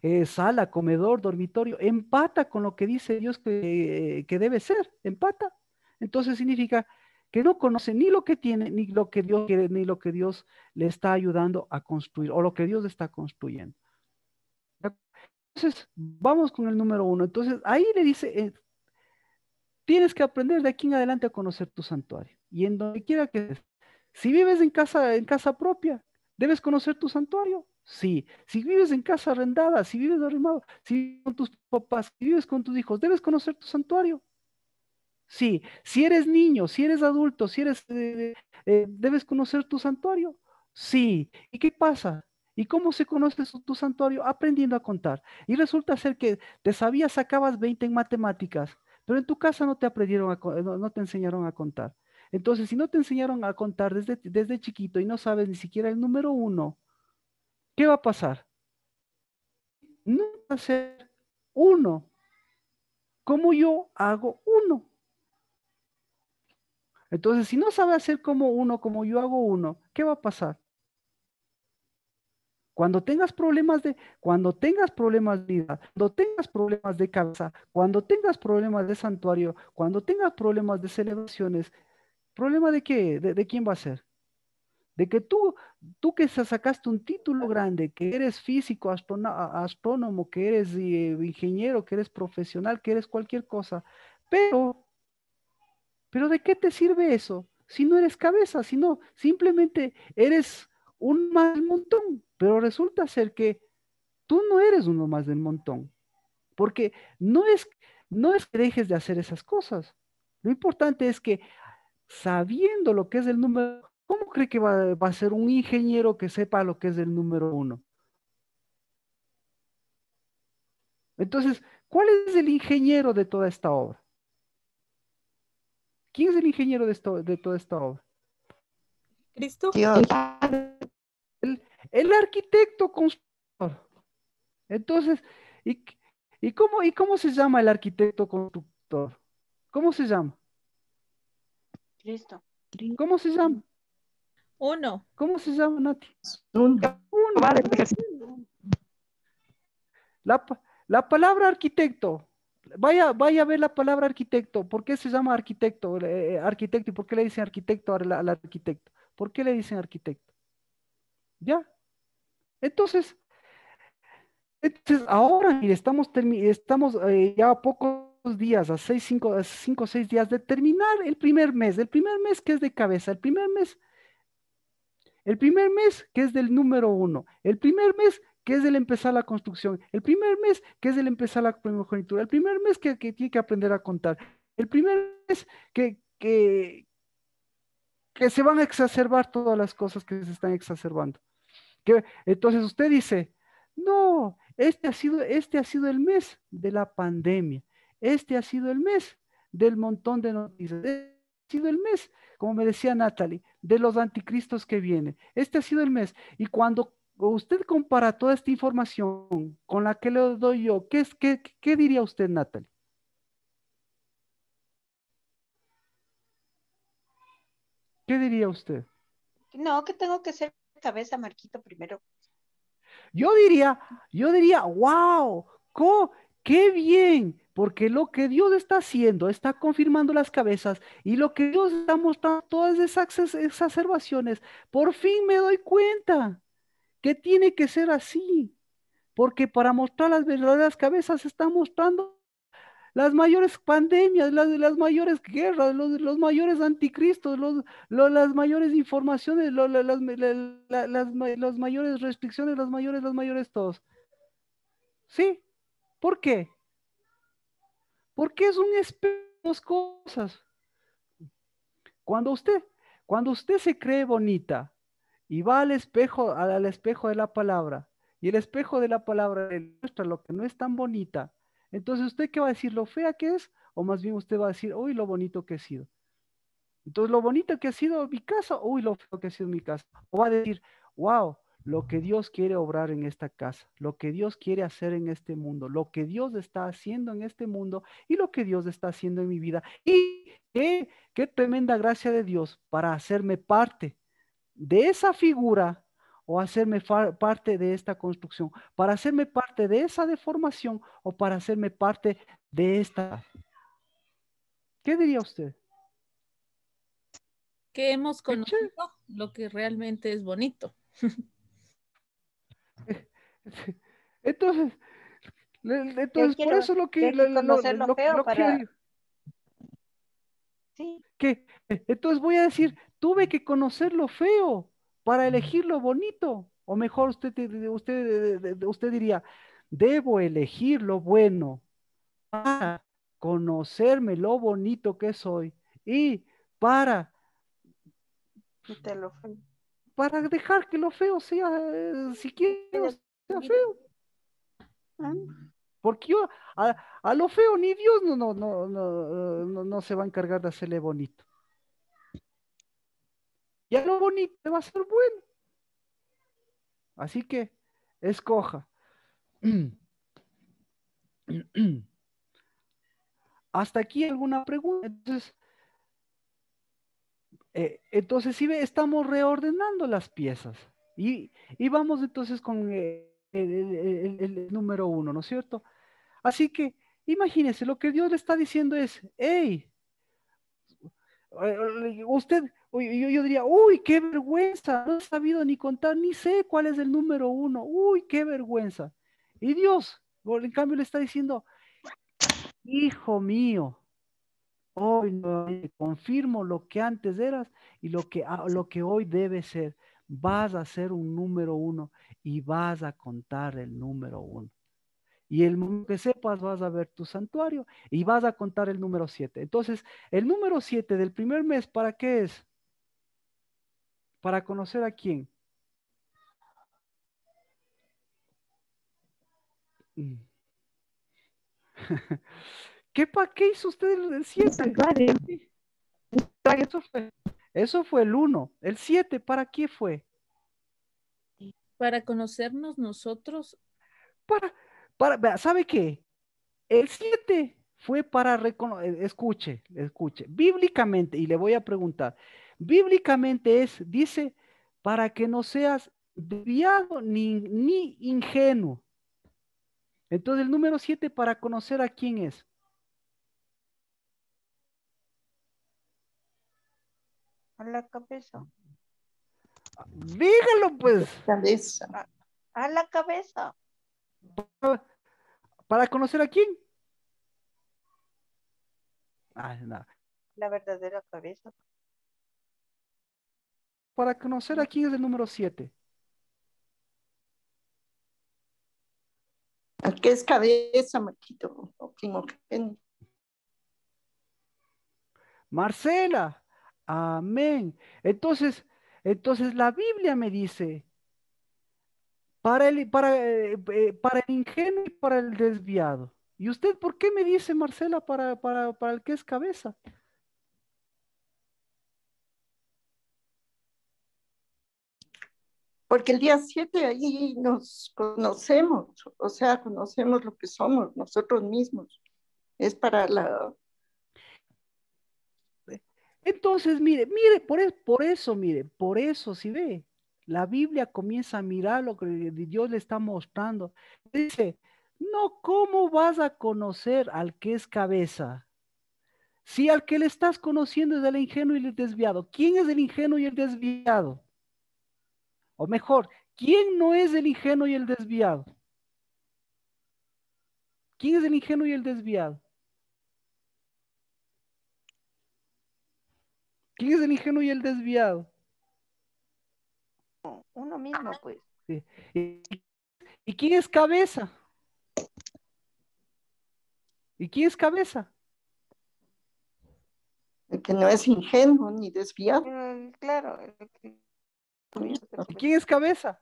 es sala, comedor, dormitorio, empata con lo que dice Dios que debe ser, empata. Entonces significa que no conoce ni lo que tiene, ni lo que Dios quiere, ni lo que Dios le está ayudando a construir, o lo que Dios está construyendo. Entonces, vamos con el número 1. Entonces, ahí le dice, tienes que aprender de aquí en adelante a conocer tu santuario. Y en donde quiera que estés. Si vives en casa propia, ¿debes conocer tu santuario? Sí. Si vives en casa arrendada, si vives arrendado, si vives con tus papás, si vives con tus hijos, ¿debes conocer tu santuario? Sí. Si eres niño, si eres adulto, si eres, ¿debes conocer tu santuario? Sí. ¿Y qué pasa? ¿Y cómo se conoce tu santuario? Aprendiendo a contar. Y resulta ser que sacabas 20 en matemáticas, pero en tu casa no te aprendieron no te enseñaron a contar. Entonces, si no te enseñaron a contar desde chiquito y no sabes ni siquiera el número 1, ¿qué va a pasar? No va a ser 1, como yo hago 1. Entonces, si no sabe hacer como 1, como yo hago 1, ¿qué va a pasar? Cuando tengas problemas de vida, cuando tengas problemas de cabeza, cuando tengas problemas de santuario, cuando tengas problemas de celebraciones, ¿problema de qué? ¿De quién va a ser? De que tú que sacaste un título grande, que eres físico, astrónomo, que eres ingeniero, que eres profesional, que eres cualquier cosa, pero ¿de qué te sirve eso? Si no eres cabeza, si no, simplemente eres un más del montón, pero resulta ser que tú no eres uno más del montón, porque no es que dejes de hacer esas cosas. Lo importante es que sabiendo lo que es el número, ¿cómo cree que va a ser un ingeniero que sepa lo que es el número 1? Entonces, ¿cuál es el ingeniero de toda esta obra? ¿Quién es el ingeniero de toda esta obra? Cristo. Dios. El arquitecto constructor. Entonces, ¿y, ¿y cómo se llama el arquitecto constructor? ¿Cómo se llama? Cristo. ¿Cómo se llama? 1. ¿Cómo se llama, Nati? Nunca. La palabra arquitecto. Vaya a ver la palabra arquitecto. ¿Por qué se llama arquitecto? Arquitecto. ¿Y por qué le dicen arquitecto al arquitecto? ¿Por qué le dicen arquitecto? ¿Ya? Entonces, ahora, mire, estamos ya a pocos días, a 5 o 6 días de terminar el primer mes. El primer mes que es de cabeza. El primer mes que es del número 1. El primer mes que es el empezar la construcción. El primer mes, que es el empezar la primogenitura. El primer mes que tiene que aprender a contar. El primer mes que se van a exacerbar todas las cosas que se están exacerbando. Entonces usted dice, no, este ha sido el mes de la pandemia. Este ha sido el mes del montón de noticias. Este ha sido el mes, como me decía Natalie, de los anticristos que vienen. Este ha sido el mes. Y cuando usted compara toda esta información con la que le doy yo, ¿qué diría usted, Natalie? ¿Qué diría usted? No, que tengo que ser cabeza, Marquito, primero. Yo diría, wow, qué bien, porque lo que Dios está haciendo, está confirmando las cabezas y lo que Dios está mostrando, todas esas exacerbaciones, por fin me doy cuenta que tiene que ser así, porque para mostrar las verdaderas cabezas está mostrando las mayores pandemias, las mayores guerras, los mayores anticristos, las mayores informaciones, las mayores restricciones, las mayores todos. ¿Sí? ¿Por qué? Porque es un espejo de dos cosas. Cuando usted, cuando usted se cree bonita y va al espejo de la palabra, y el espejo de la palabra le muestra lo que no es tan bonita, entonces usted qué va a decir, lo fea que es, o más bien usted va a decir, uy, lo bonito que he sido. Entonces, lo bonito que ha sido mi casa, uy, lo feo que ha sido mi casa. O va a decir, wow, lo que Dios quiere obrar en esta casa, lo que Dios quiere hacer en este mundo, lo que Dios está haciendo en este mundo y lo que Dios está haciendo en mi vida. Y qué tremenda gracia de Dios para hacerme parte de esa figura o hacerme parte de esta construcción, para hacerme parte de esa deformación o para hacerme parte de esta. ¿Qué diría usted? Que hemos Qué chévere. conocido lo que realmente es bonito. Entonces, Yo entonces por quiero eso lo que, ver que conocer lo feo lo que yo para, digo, sí, entonces voy a decir, tuve que conocer lo feo para elegir lo bonito. O mejor usted diría, debo elegir lo bueno para conocerme lo bonito que soy y para, quité lo feo. para dejar que lo feo sea, si quiero, sea feo. Ah, Porque yo a lo feo ni Dios no se va a encargar de hacerle bonito. Y a lo bonito le va a ser bueno. Así que escoja. ¿Hasta aquí alguna pregunta? Entonces sí estamos reordenando las piezas. Y vamos entonces con el número uno, ¿no es cierto? Así que imagínese, lo que Dios le está diciendo es, hey, usted, yo diría, uy, qué vergüenza, no he sabido ni contar, ni sé cuál es el número uno, uy, qué vergüenza. Y Dios, en cambio, le está diciendo, hijo mío, hoy nuevamente confirmo lo que antes eras y lo que hoy debes ser. Vas a ser un número uno y vas a contar el número uno. Y el momento que sepas, vas a ver tu santuario y vas a contar el número 7. Entonces, el número 7 del primer mes, ¿para qué es? Para conocer a quién. Mm. ¿Qué hizo usted el 7? Eso fue el 1. El 7, ¿para qué fue? Para conocernos nosotros, Vea, ¿sabe qué? El 7 fue para reconocer, escuche, bíblicamente, y le voy a preguntar, bíblicamente dice, para que no seas desviado ni ingenuo. Entonces el número 7 para conocer a quién es. a la cabeza. Dígalo pues, Cabeza. A la cabeza. para conocer a quién. Ah, no. La verdadera cabeza. Para conocer a quién es el número 7. que es cabeza, Marquito, o primogénito. Marcela, amén. Entonces la Biblia me dice, para el ingenuo y para el desviado. ¿Y usted por qué me dice, Marcela, para el que es cabeza? Porque el día 7 ahí nos conocemos, o sea, conocemos lo que somos nosotros mismos. Es para la... Entonces, por eso, si ve, la Biblia comienza a mirar lo que Dios le está mostrando. Dice, no, ¿cómo vas a conocer al que es cabeza? Si al que le estás conociendo es el ingenuo y el desviado. ¿Quién es el ingenuo y el desviado? O mejor, ¿quién no es el ingenuo y el desviado? ¿Quién es el ingenuo y el desviado? ¿Quién es el ingenuo y el desviado? Uno mismo, pues. Sí. ¿Y quién es cabeza? ¿Y quién es cabeza? El que no es ingenuo ni desviado. Claro. ¿Y quién es cabeza?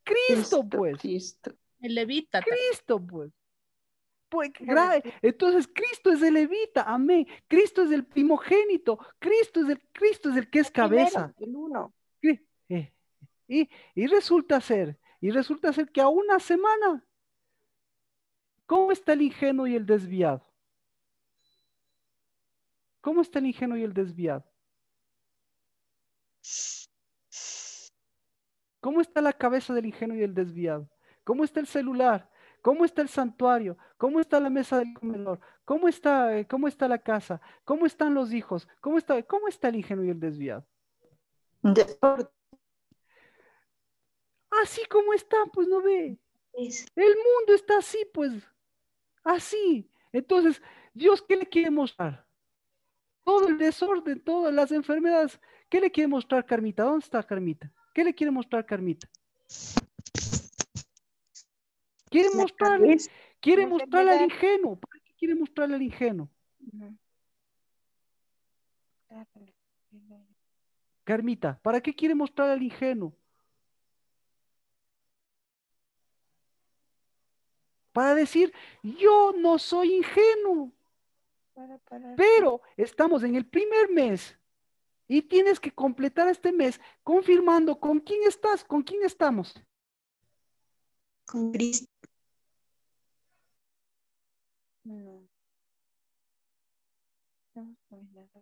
Cristo, Cristo, pues. Cristo. El levita. Cristo, pues. Entonces Cristo es el levita, amén. Cristo es el primogénito. Cristo es el que es cabeza. El uno. Sí, y resulta ser que a una semana, ¿cómo está el ingenuo y el desviado? ¿Cómo está el ingenuo y el desviado? ¿Cómo está la cabeza del ingenuo y el desviado? ¿Cómo está el celular? ¿Cómo está el santuario? ¿Cómo está la mesa del comedor? ¿Cómo está la casa? ¿Cómo están los hijos? ¿Cómo está el ingenuo y el desviado? Desorden. Así como está, pues no ve. El mundo está así, pues. Así. Entonces, Dios, ¿qué le quiere mostrar? Todo el desorden, todas las enfermedades. ¿Qué le quiere mostrar Carmita? ¿Dónde está Carmita? ¿Qué le quiere mostrar Carmita? Quiere mostrarle, quiere la mostrarle al enfermedad. ingenuo. ¿Para qué quiere mostrarle al ingenuo? Carmita, ¿para qué quiere mostrarle al ingenuo? Para decir, yo no soy ingenuo, pero estamos en el primer mes y tienes que completar este mes confirmando con quién estás, con quién estamos. Con Cristo. No. Estamos caminando.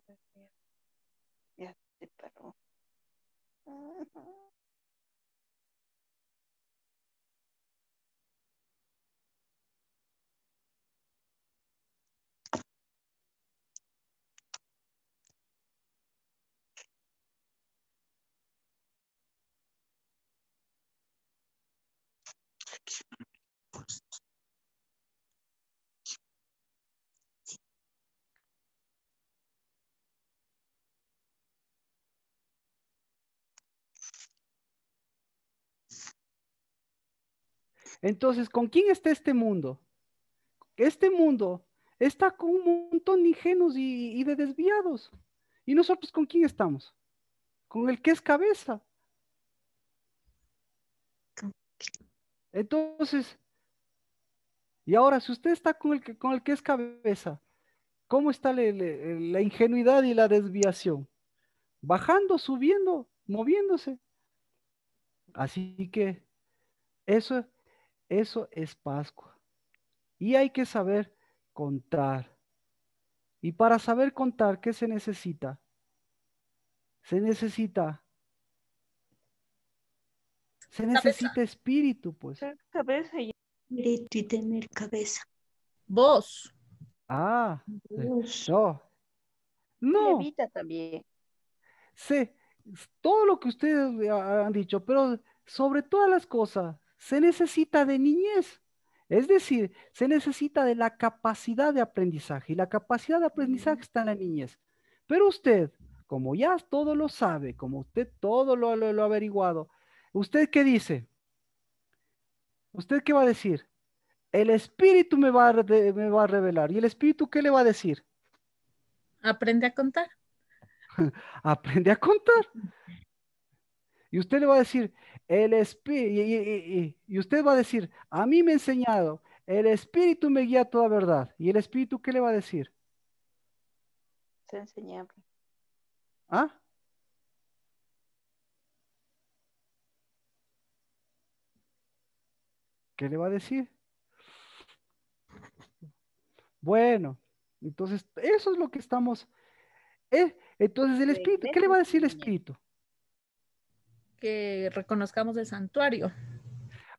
Ya se paró. Entonces, ¿con quién está este mundo? Este mundo está con un montón de ingenuos y de desviados. ¿Y nosotros con quién estamos? Con el que es cabeza. Entonces, y ahora, si usted está con el que es cabeza, ¿cómo está la ingenuidad y la desviación? Bajando, subiendo, moviéndose. Así que eso, eso es Pascua. Y hay que saber contar. Y para saber contar, ¿qué se necesita? Se necesita espíritu, pues. Cabeza y Espíritu y tener cabeza. Vos. Ah, Dios. no, no, levita también. sé todo lo que ustedes han dicho, pero sobre todas las cosas, se necesita de niñez. Es decir, se necesita de la capacidad de aprendizaje, y la capacidad de aprendizaje está en la niñez. Pero usted, como ya todo lo sabe, como usted todo lo ha averiguado, ¿usted qué dice? ¿Usted qué va a decir? El Espíritu me va a revelar. ¿Y el Espíritu qué le va a decir? Aprende a contar. Aprende a contar. Y usted le va a decir, el Espíritu, y usted va a decir, a mí me ha enseñado, el Espíritu me guía a toda verdad. ¿Y el Espíritu qué le va a decir? Es enseñable. ¿Ah? ¿Qué le va a decir? Bueno, entonces eso es lo que estamos. Entonces el Espíritu, ¿qué le va a decir el Espíritu? Que reconozcamos el santuario.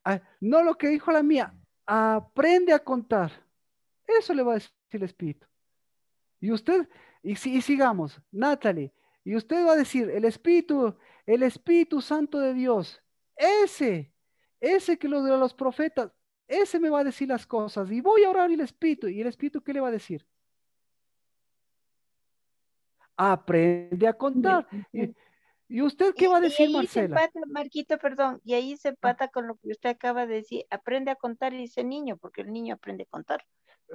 Ah, no lo que dijo la mía, aprende a contar. Eso le va a decir el Espíritu. Y usted, y sigamos, Natalie, y usted va a decir, el Espíritu Santo de Dios, ese que lo de los profetas, ese me va a decir las cosas. Y voy a orar y el Espíritu, ¿qué le va a decir? Aprende a contar. ¿Y usted qué va a Y decir, ahí se Marcela? empata, Marquito, perdón, y ahí se Ah, empata con lo que usted acaba de decir, aprende a contar y dice niño, porque el niño aprende a contar.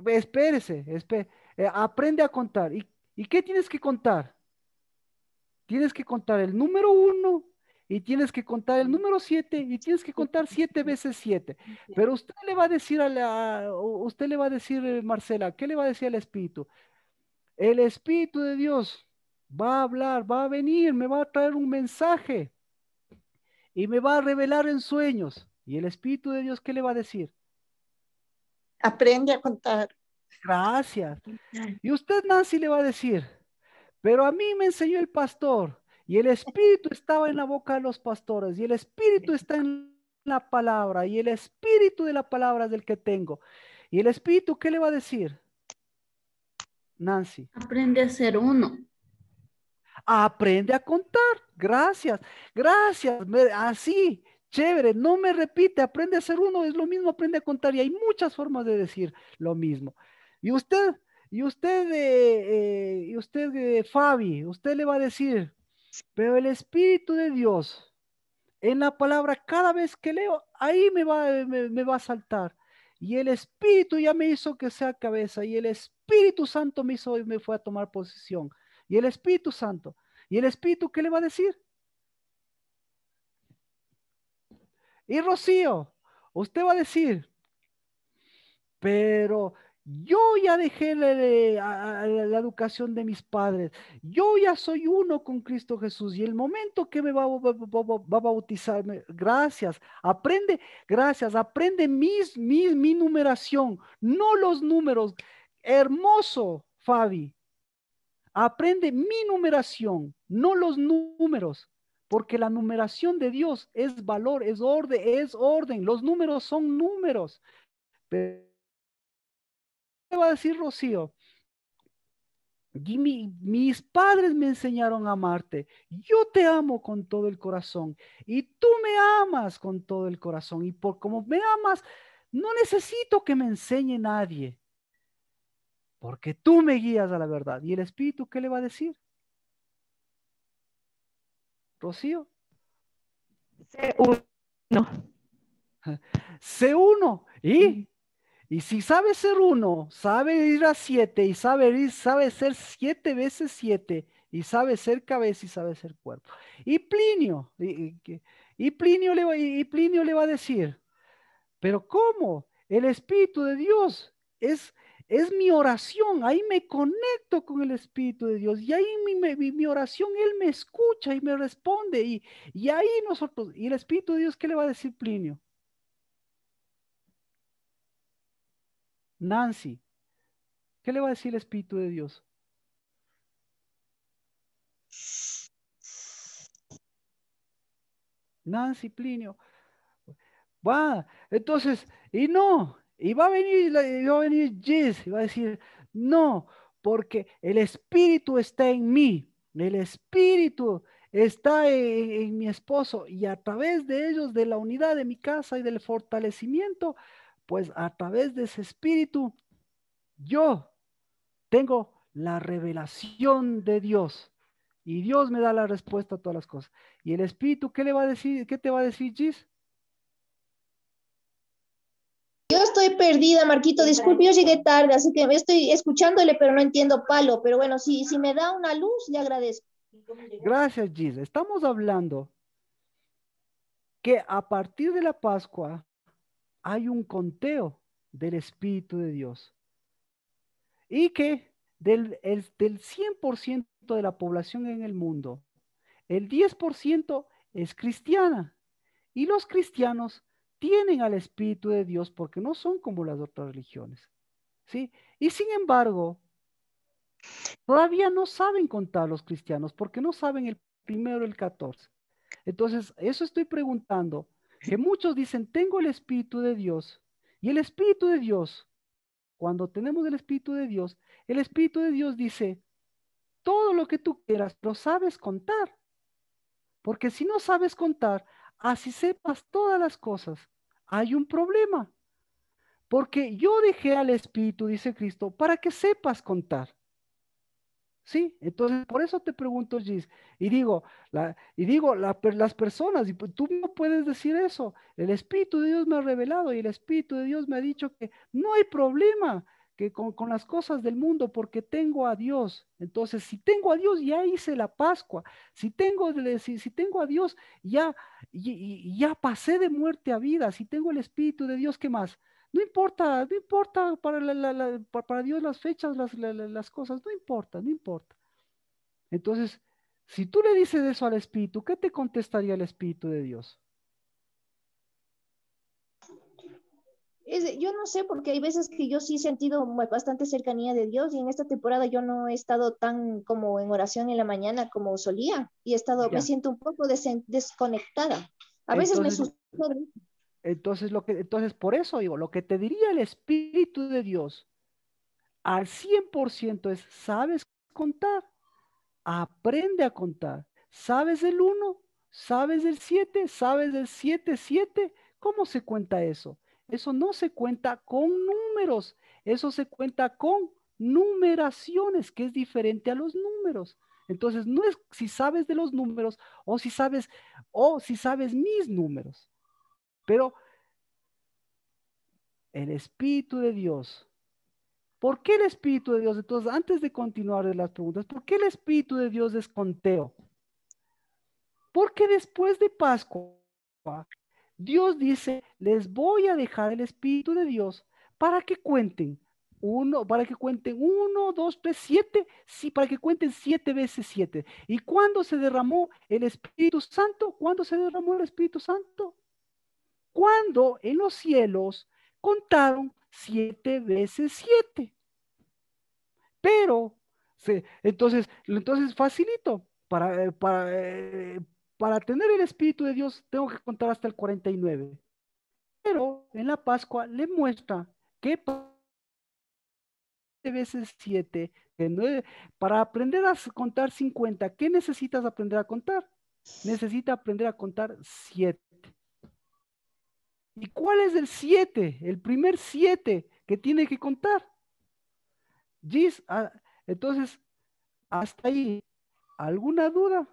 espérese, aprende a contar. ¿Y qué tienes que contar? Tienes que contar el número 1 y tienes que contar el número 7 y tienes que contar 7 veces 7. Pero usted le va a decir usted le va a decir, Marcela, ¿qué le va a decir al Espíritu? El Espíritu de Dios va a hablar, va a venir, me va a traer un mensaje y me va a revelar en sueños. ¿Y el Espíritu de Dios qué le va a decir? Aprende a contar. Gracias. Y usted, Nancy, le va a decir, pero a mí me enseñó el pastor y el Espíritu estaba en la boca de los pastores y el Espíritu está en la palabra y el Espíritu de la palabra es el que tengo. ¿Y el Espíritu qué le va a decir, Nancy? Aprende a ser uno. Aprende a contar. Gracias, gracias. Así, chévere. No me repite, aprende a ser uno, es lo mismo, aprende a contar. Y hay muchas formas de decir lo mismo. Y usted, Fabi, usted le va a decir, pero el Espíritu de Dios, en la palabra, cada vez que leo, ahí me va a saltar. Y el Espíritu ya me hizo que sea cabeza. Y el Espíritu Santo me hizo y me fue a tomar posición. Y el Espíritu Santo. ¿Y el Espíritu qué le va a decir? Y Rocío, usted va a decir, pero yo ya dejé la educación de mis padres. Yo ya soy uno con Cristo Jesús. Y el momento que me va a bautizarme, gracias, aprende mi numeración, no los números. Hermoso, Fabi. Aprende mi numeración, no los números. Porque la numeración de Dios es valor, es orden, es orden. Los números son números. Pero ¿qué va a decir Rocío? Y mis padres me enseñaron a amarte. Yo te amo con todo el corazón y tú me amas con todo el corazón. Y por como me amas, no necesito que me enseñe nadie, porque tú me guías a la verdad. ¿Y el Espíritu qué le va a decir? Rocío, Sé uno. sé uno. Y si sabe ser uno, sabe ir a 7 y sabe ser 7 veces 7 y sabe ser cabeza y sabe ser cuerpo. Y Plinio, y Plinio le va a decir, pero ¿cómo? El Espíritu de Dios es mi oración, ahí me conecto con el Espíritu de Dios y ahí mi oración, Él me escucha y me responde y ahí nosotros, y el Espíritu de Dios, ¿qué le va a decir Plinio? Nancy. ¿Qué le va a decir el Espíritu de Dios? Nancy, Plinio. Va, entonces, y va a venir Jess, y va a decir, no, porque el Espíritu está en mí, el Espíritu está en mi esposo, y a través de ellos, de la unidad de mi casa y del fortalecimiento, pues a través de ese Espíritu, yo tengo la revelación de Dios. Y Dios me da la respuesta a todas las cosas. ¿Y el Espíritu qué le va a decir? ¿Qué te va a decir, Gis? Yo estoy estoy perdida, Marquito. Disculpe, yo llegué tarde, así que estoy escuchándole, pero no entiendo palo. Pero bueno, si me da una luz, le agradezco. Gracias, Gis. Estamos hablando que a partir de la Pascua hay un conteo del Espíritu de Dios y que del 100% de la población en el mundo, el 10% es cristiana y los cristianos tienen al Espíritu de Dios porque no son como las otras religiones, ¿sí? Y sin embargo, todavía no saben contar los cristianos porque no saben el primero y el 14. Entonces, eso estoy preguntando, que muchos dicen, tengo el Espíritu de Dios, y el Espíritu de Dios, cuando tenemos el Espíritu de Dios dice, todo lo que tú quieras, lo sabes contar, porque si no sabes contar, así sepas todas las cosas, hay un problema, porque yo dejé al Espíritu, dice Cristo, para que sepas contar. Sí, entonces por eso te pregunto, Gis, las personas, y tú no puedes decir eso, el Espíritu de Dios me ha revelado y el Espíritu de Dios me ha dicho que no hay problema que con las cosas del mundo porque tengo a Dios. Entonces, si tengo a Dios, ya hice la Pascua, si tengo a Dios, ya pasé de muerte a vida, si tengo el Espíritu de Dios, ¿qué más? No importa para Dios las fechas, las cosas, no importa, no importa. Entonces, si tú le dices eso al Espíritu, ¿qué te contestaría el Espíritu de Dios? Yo no sé, porque hay veces que yo sí he sentido bastante cercanía de Dios y en esta temporada yo no he estado tan como en oración en la mañana como solía y me Ya. siento un poco desconectada. A veces me Entonces, sucede. entonces, por eso digo, lo que te diría el Espíritu de Dios al 100% es, ¿sabes contar? Aprende a contar. ¿Sabes el 1? ¿Sabes el 7? ¿Sabes el 7, 7? ¿Cómo se cuenta eso? Eso no se cuenta con números, eso se cuenta con numeraciones, que es diferente a los números. Entonces, no es si sabes de los números o si sabes mis números, pero el Espíritu de Dios. ¿Por qué el Espíritu de Dios? Entonces, antes de continuar de las preguntas, ¿por qué el Espíritu de Dios es conteo? Porque después de Pascua, Dios dice, les voy a dejar el Espíritu de Dios para que cuenten uno, dos, tres, siete, sí, para que cuenten 7 veces 7. ¿Y cuándo se derramó el Espíritu Santo? ¿Cuándo se derramó el Espíritu Santo? Cuando en los cielos contaron 7 veces 7. Pero, entonces facilito, para tener el Espíritu de Dios tengo que contar hasta el 49. Pero en la Pascua le muestra que 7 veces 7, para aprender a contar 50, ¿qué necesitas aprender a contar? Necesita aprender a contar 7. ¿Y cuál es el 7? El primer 7 que tiene que contar. Gis, entonces, hasta ahí, ¿alguna duda?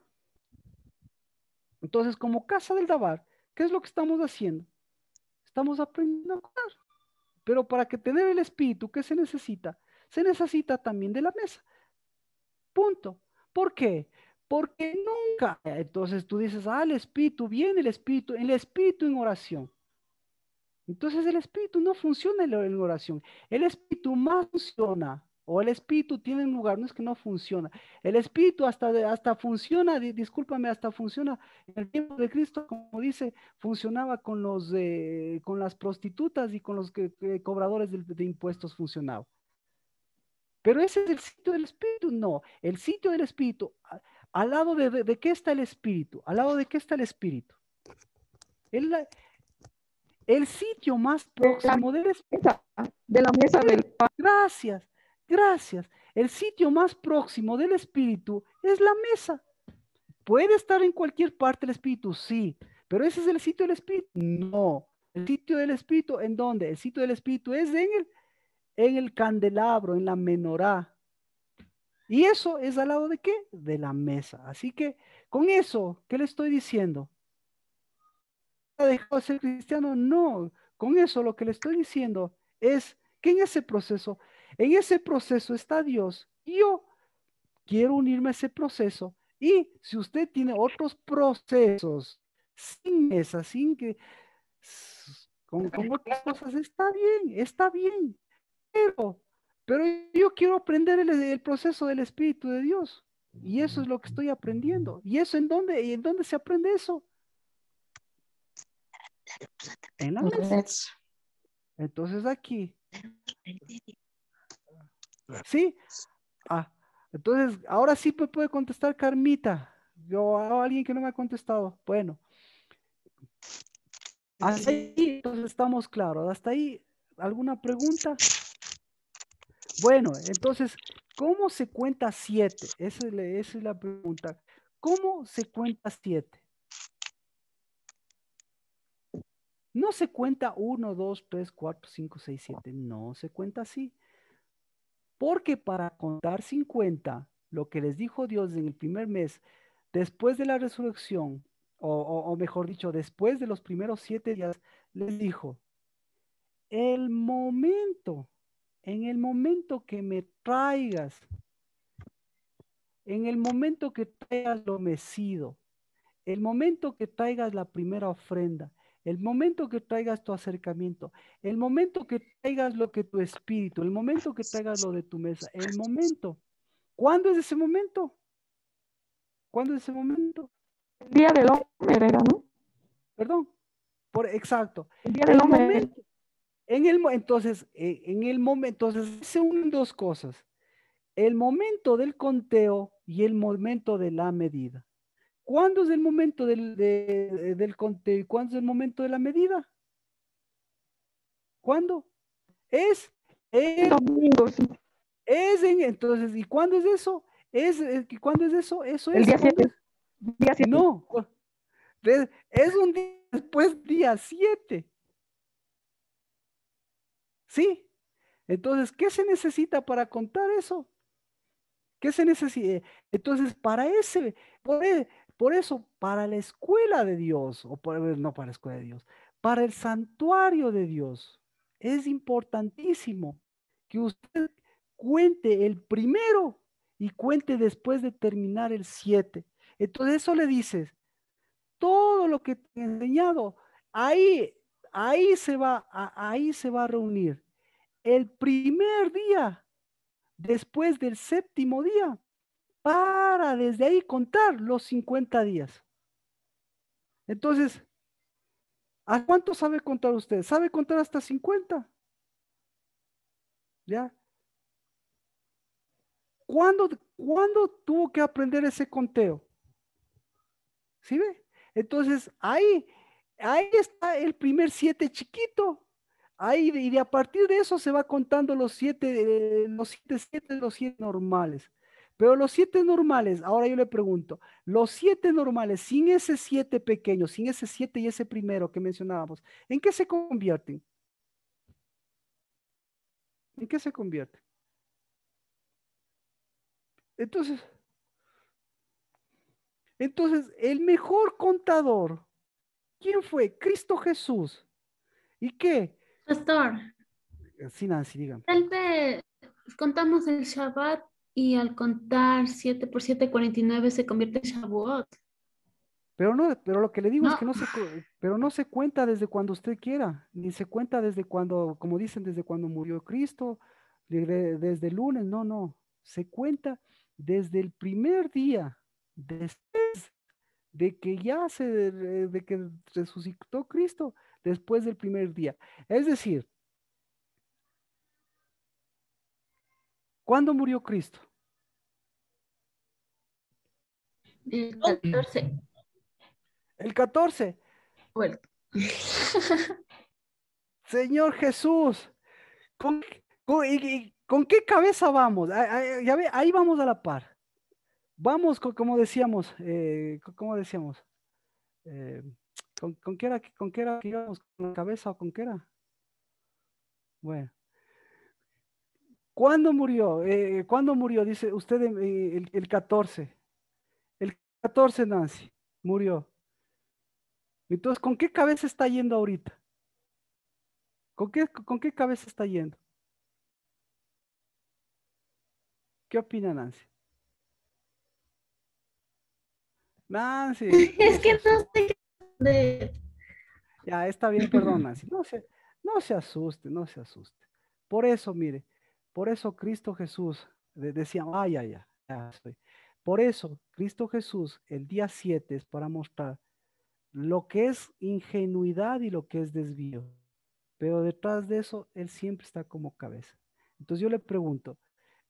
Entonces, como Casa del Dabar, ¿qué es lo que estamos haciendo? Estamos aprendiendo a contar. Pero para que tener el espíritu, ¿qué se necesita? Se necesita también de la mesa. Punto. ¿Por qué? Porque nunca. Entonces tú dices, el espíritu viene, el espíritu en oración. Entonces el espíritu no funciona en oración. El espíritu más funciona, o el espíritu tiene un lugar, no es que no funciona. El espíritu hasta funciona, discúlpame, hasta funciona en el tiempo de Cristo, como dice, funcionaba con las prostitutas y con los cobradores de impuestos funcionaba. Pero ese es el sitio del espíritu, no. El sitio del espíritu, al lado de qué está el espíritu, al lado de qué está el espíritu. El sitio más próximo del espíritu. De la mesa del pan. Gracias, gracias. El sitio más próximo del espíritu es la mesa. ¿Puede estar en cualquier parte el espíritu? Sí, pero ese es el sitio del espíritu. No, el sitio del espíritu, ¿en dónde? El sitio del espíritu es en el candelabro, en la menorá. ¿Y eso es al lado de qué? De la mesa. Así que con eso, ¿qué le estoy diciendo? ¿Ha dejado de ser cristiano? No. Con eso lo que le estoy diciendo es que en ese proceso está Dios. Y yo quiero unirme a ese proceso. Y si usted tiene otros procesos sin esa, sin que, con otras cosas, está bien. Pero yo quiero aprender el proceso del Espíritu de Dios. Y eso es lo que estoy aprendiendo. ¿Y eso en dónde se aprende eso? En la mesa. Entonces aquí. ¿Sí? Entonces, ahora sí me puede contestar Carmita. Yo a alguien que no me ha contestado. Bueno. Hasta ahí, entonces estamos claros. Hasta ahí, ¿alguna pregunta? Bueno, entonces, ¿cómo se cuenta 7? Esa es la pregunta. ¿Cómo se cuenta 7? No se cuenta 1, 2, 3, 4, 5, 6, 7. No se cuenta así. Porque para contar 50, lo que les dijo Dios en el primer mes, después de la resurrección, o mejor dicho, después de los primeros 7 días, les dijo, en el momento que me traigas, en el momento que traigas lo mecido, el momento que traigas la primera ofrenda, el momento que traigas tu acercamiento, el momento que traigas lo que tu espíritu, el momento que traigas lo de tu mesa, el momento. ¿Cuándo es ese momento? ¿Cuándo es ese momento? El día del hombre era, ¿no? Perdón, exacto. El día del hombre. Entonces, se unen dos cosas. El momento del conteo y el momento de la medida. ¿Cuándo es el momento del conteo y cuándo es el momento de la medida? ¿Cuándo? Es el domingo. Entonces, ¿y cuándo es eso? ¿Cuándo es eso? Eso el es día 7. Día 7. No, es un día después, día 7. ¿Sí? Entonces, ¿qué se necesita para contar eso? ¿Qué se necesita? Entonces, por eso, para la escuela de Dios, no para la escuela de Dios, para el santuario de Dios, es importantísimo que usted cuente el primero y cuente después de terminar el 7. Entonces, eso le dices, todo lo que te he enseñado, ahí se va a reunir. El primer día, después del séptimo día, para desde ahí contar los 50 días. Entonces, ¿a cuánto sabe contar usted? ¿Sabe contar hasta 50? ¿Ya? ¿Cuándo tuvo que aprender ese conteo? ¿Sí ve? Entonces, ahí está el primer 7 chiquito. Ahí, y de a partir de eso se va contando los 7 normales. Pero los 7 normales, ahora yo le pregunto, los 7 normales, sin ese 7 pequeño, sin ese 7 y ese primero que mencionábamos, ¿en qué se convierten? ¿En qué se convierten? Entonces, el mejor contador, ¿quién fue? Cristo Jesús. ¿Y qué? Pastor, Sí, Nancy, dígame. tal vez contamos el Shabbat y al contar 7 por 7, 49 se convierte en Shavuot. Pero lo que le digo es No. que no se cuenta desde cuando usted quiera, ni se cuenta desde cuando, como dicen, desde cuando murió Cristo, desde el lunes, no. Se cuenta desde el primer día, después de que de que resucitó Cristo, después del primer día. Es decir, ¿cuándo murió Cristo? El 14. El 14. Bueno. Señor Jesús, ¿con qué cabeza vamos? Ya ve, ahí vamos a la par. Vamos, como decíamos, ¿con qué era que íbamos? ¿Con la cabeza o con qué era? Bueno. ¿Cuándo murió? ¿Cuándo murió? Dice usted el 14. El 14, Nancy, murió. Entonces, ¿con qué cabeza está yendo ahorita? ¿Con qué cabeza está yendo? ¿Qué opina Nancy? Nancy, Es no se que no asuste. sé qué de... Ya, está bien, perdón, Nancy. No se asuste, no se asuste. Por eso, mire, por eso Cristo Jesús decía, ay, ay, ay, ya estoy. Por eso, Cristo Jesús, el día 7 es para mostrar lo que es ingenuidad y lo que es desvío. Pero detrás de eso, Él siempre está como cabeza. Entonces yo le pregunto,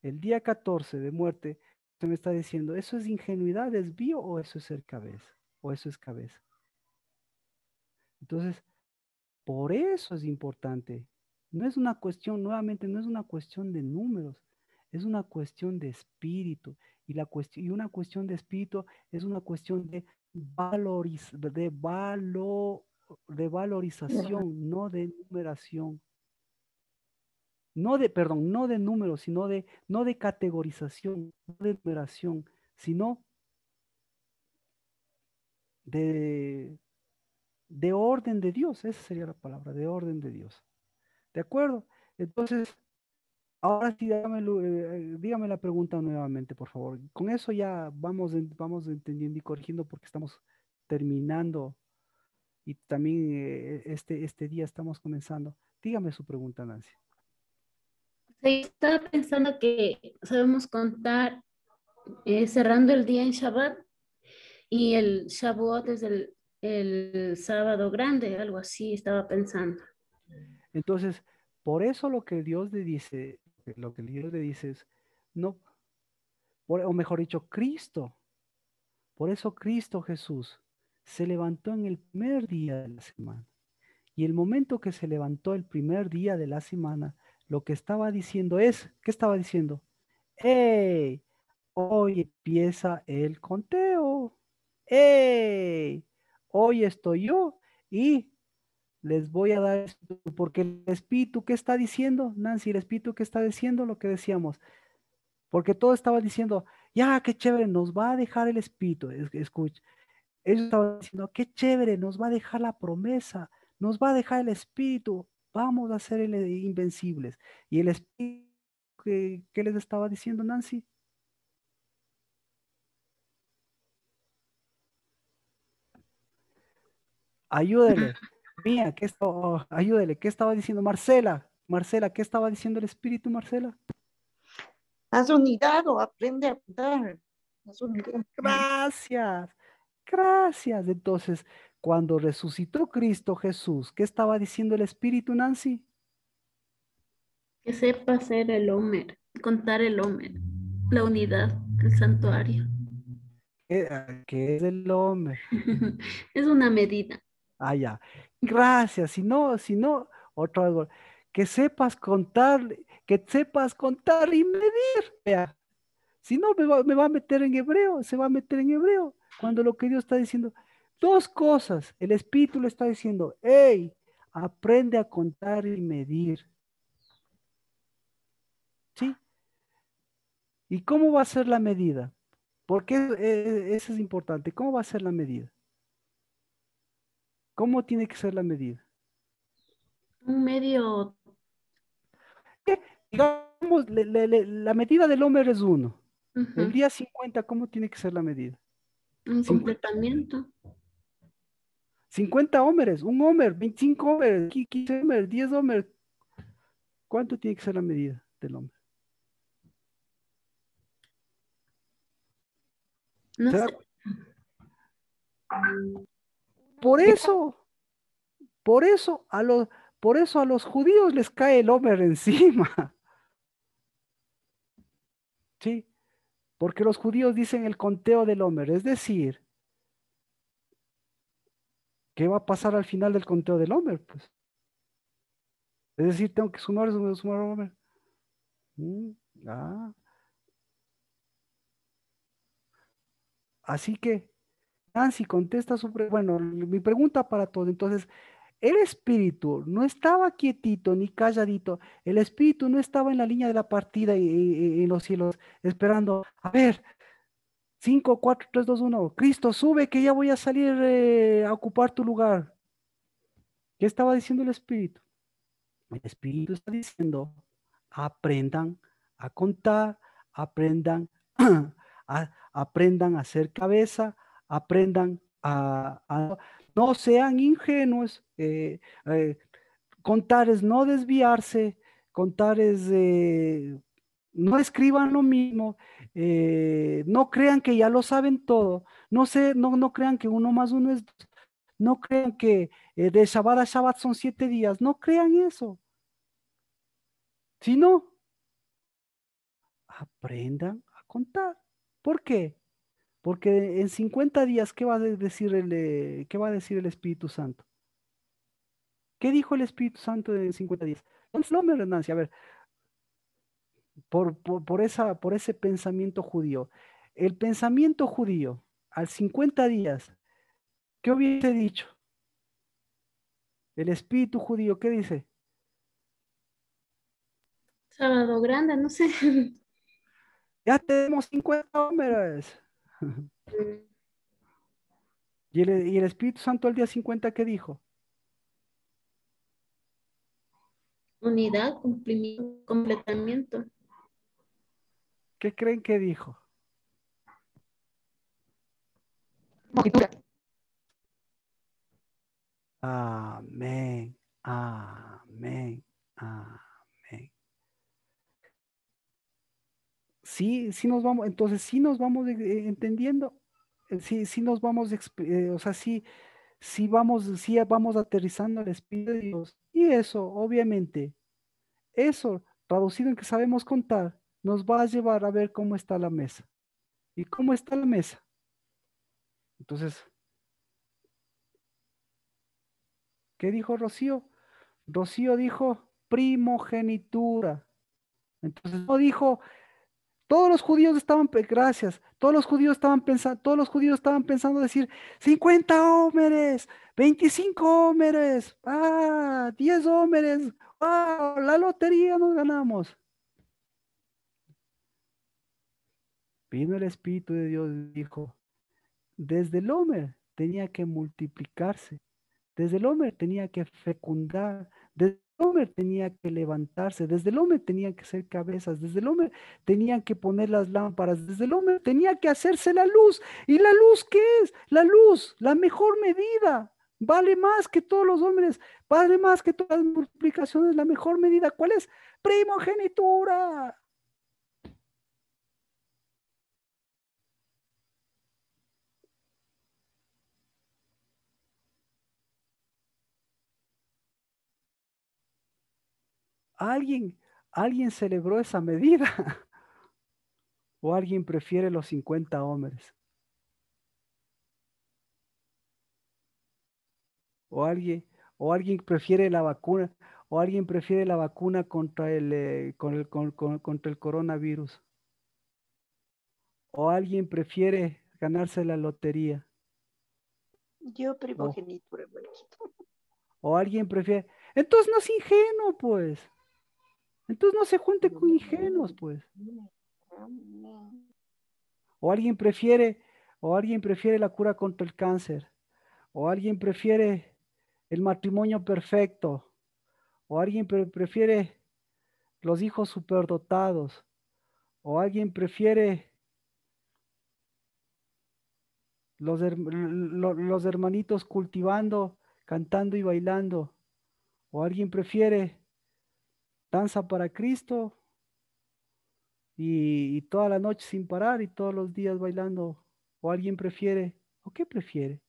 el día 14 de muerte, usted me está diciendo, ¿eso es ingenuidad, desvío o eso es ser cabeza? ¿O eso es cabeza? Entonces, por eso es importante. No es una cuestión, nuevamente, no es una cuestión de números, es una cuestión de espíritu. Y una cuestión de espíritu es una cuestión de, de valorización, no de numeración. Perdón, no de números, sino no de categorización, no de numeración, sino de, de orden de Dios. Esa sería la palabra, de orden de Dios. ¿De acuerdo? Entonces, ahora sí, dígame la pregunta nuevamente, por favor. Con eso ya vamos entendiendo y corrigiendo porque estamos terminando y también este día estamos comenzando. Dígame su pregunta, Nancy. Estaba pensando que sabemos contar cerrando el día en Shabbat y el Shavuot es el sábado grande, algo así estaba pensando. Entonces, por eso lo que Dios le dice, es, no, o mejor dicho, Cristo, por eso Cristo Jesús se levantó en el primer día de la semana. Y el momento que se levantó el primer día de la semana, lo que estaba diciendo es, ¿qué estaba diciendo? ¡Ey! Hoy empieza el conteo. ¡Ey! Hoy estoy yo y les voy a dar, porque el espíritu, ¿qué está diciendo, Nancy? El espíritu, ¿qué está diciendo? Lo que decíamos. Porque todo estaba diciendo, ya, qué chévere, nos va a dejar el espíritu. Escucha, ellos estaban diciendo, qué chévere, nos va a dejar la promesa, nos va a dejar el espíritu, vamos a ser invencibles. Y el espíritu, ¿qué les estaba diciendo, Nancy? Ayúdele. Mía, ayúdele, ¿qué estaba diciendo Marcela? Marcela, ¿qué estaba diciendo el espíritu, Marcela? Haz unidad o aprende a dar. Haz unidad. Gracias, gracias. Entonces, cuando resucitó Cristo Jesús, ¿qué estaba diciendo el espíritu, Nancy? Que sepa hacer el Homer, contar el Homer, la unidad del santuario. ¿Qué es el hombre? Es una medida. Ah, ya. Gracias. Si no, otra vez. Que sepas contar y medir. Vea. Si no, me va a meter en hebreo, se va a meter en hebreo. Cuando lo que Dios está diciendo, dos cosas. El Espíritu le está diciendo, hey, aprende a contar y medir. ¿Sí? ¿Y cómo va a ser la medida? Porque eso es importante. ¿Cómo va a ser la medida? ¿Cómo tiene que ser la medida? Un medio. Digamos, la medida del hombre es 1. El Uh-huh. día 50, ¿cómo tiene que ser la medida? Un 50, completamiento. 50 hombres, un hombre, 25 hombres, 15 hombres, 10 hombres. ¿Cuánto tiene que ser la medida del hombre? No ¿Se da sé. Por eso a los judíos les cae el hombre encima. ¿Sí? Porque los judíos dicen el conteo del hombre, es decir, ¿qué va a pasar al final del conteo del hombre? Pues, es decir, tengo que sumar hombre. Ah. Así que, Nancy, contesta bueno, mi pregunta para todos. Entonces, el espíritu no estaba quietito ni calladito. El espíritu no estaba en la línea de la partida en los cielos esperando. A ver, 5, 4, 3, 2, 1. Cristo, sube que ya voy a salir a ocupar tu lugar. ¿Qué estaba diciendo el espíritu? El Espíritu está diciendo, aprendan a contar, aprendan aprendan a hacer cabeza, aprendan no sean ingenuos, contar es no desviarse, contar es no escriban lo mismo, no crean que ya lo saben todo, no crean que 1 más 1 es 2, no crean que de Shabbat a Shabbat son 7 días, no crean eso, sino aprendan a contar. ¿Por qué? Porque en 50 días, ¿qué va a decir qué va a decir el Espíritu Santo? ¿Qué dijo el Espíritu Santo en 50 días? Entonces, no me renancia, a ver, por ese pensamiento judío. El pensamiento judío, al 50 días, ¿qué hubiese dicho? El espíritu judío, ¿qué dice? Sábado grande, no sé. Ya tenemos 50 hombres. Y el Espíritu Santo al día 50, ¿qué dijo? Unidad, cumplimiento, completamiento. ¿Qué creen que dijo? Amén, amén, amén. Sí, sí nos vamos, entonces sí nos vamos entendiendo, sí nos vamos, o sea, sí vamos aterrizando al Espíritu de Dios. Y eso, obviamente, eso, traducido en que sabemos contar, nos va a llevar a ver cómo está la mesa. ¿Y cómo está la mesa? Entonces, ¿qué dijo Rocío? Rocío dijo primogenitura. Entonces no dijo, todos los judíos estaban, gracias, todos los judíos estaban pensando decir 50 hombres, 25 hombres, 10 hombres, la lotería nos ganamos. Vino el Espíritu de Dios y dijo, desde el hombre tenía que multiplicarse, desde el hombre tenía que fecundar, desde el hombre tenía que levantarse, desde el hombre tenía que ser cabezas, desde el hombre tenían que poner las lámparas, desde el hombre tenía que hacerse la luz. ¿Y la luz qué es? La luz, la mejor medida. Vale más que todos los hombres, vale más que todas las multiplicaciones, la mejor medida. ¿Cuál es? Primogenitura. ¿Alguien celebró esa medida? ¿O alguien prefiere los 50 hombres? ¿O alguien, o alguien prefiere la vacuna? ¿O alguien prefiere la vacuna contra contra el coronavirus? ¿O alguien prefiere ganarse la lotería? Yo primogenitura, Marquito. ¿O alguien prefiere? Entonces no es ingenuo, pues. Entonces no se junte con ingenuos, pues. ¿O alguien prefiere, o alguien prefiere la cura contra el cáncer? ¿O alguien prefiere el matrimonio perfecto? ¿O alguien prefiere los hijos superdotados? ¿O alguien prefiere los hermanitos cultivando, cantando y bailando? ¿O alguien prefiere danza para Cristo y toda la noche sin parar y todos los días bailando? ¿O alguien prefiere, o qué prefiere?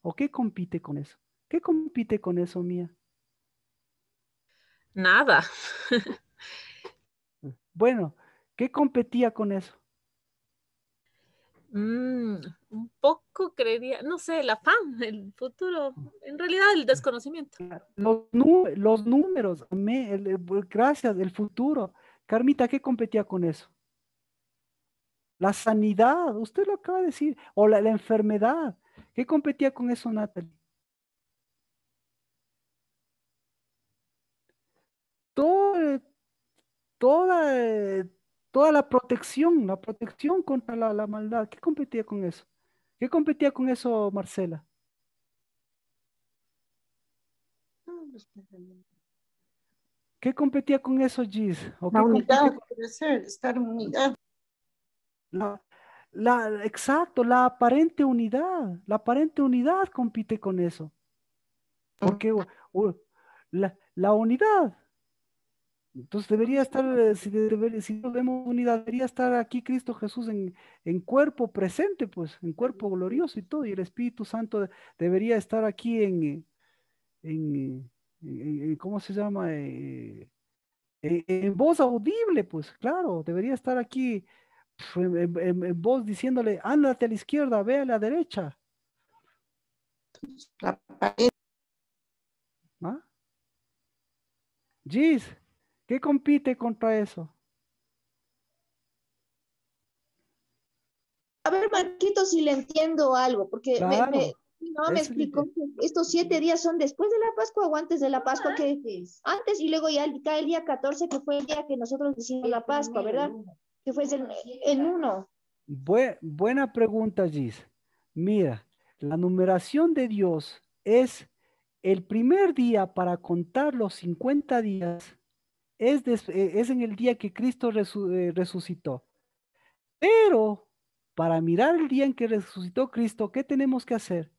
¿O qué compite con eso? ¿Qué compite con eso, Mía? Nada. Bueno, ¿qué competía con eso? Un poco creería, no sé, el afán, el futuro, en realidad el desconocimiento. Los números, gracias, el futuro. Carmita, ¿qué competía con eso? La sanidad, usted lo acaba de decir, o la enfermedad. ¿Qué competía con eso, Natalie? Todo, toda, toda la protección contra la maldad. ¿Qué competía con eso? ¿Qué competía con eso, Marcela? ¿Qué competía con eso, Gis? ¿O La qué competía unidad con debe ser, estar en unidad. exacto, la aparente unidad? La aparente unidad compite con eso. Porque la unidad, entonces debería estar, si no vemos unidad, debería estar aquí Cristo Jesús en cuerpo presente, pues, en cuerpo glorioso y todo, y el Espíritu Santo debería estar aquí ¿cómo se llama? En voz audible, pues, claro, debería estar aquí en voz diciéndole, ándate a la izquierda, ve a la derecha. La pared. ¿Ah? Gis, ¿qué compite contra eso? A ver, Marquito, si le entiendo algo, porque Claro, mi mamá me eso explicó que estos 7 días son después de la Pascua o antes de la Pascua, que antes y luego ya cae el día 14, que fue el día que nosotros hicimos la Pascua, ¿verdad? Que fue el 1. Buena pregunta, Gis. Mira, la numeración de Dios es el primer día para contar los 50 días, es en el día que Cristo resucitó. Pero para mirar el día en que resucitó Cristo, ¿qué tenemos que hacer?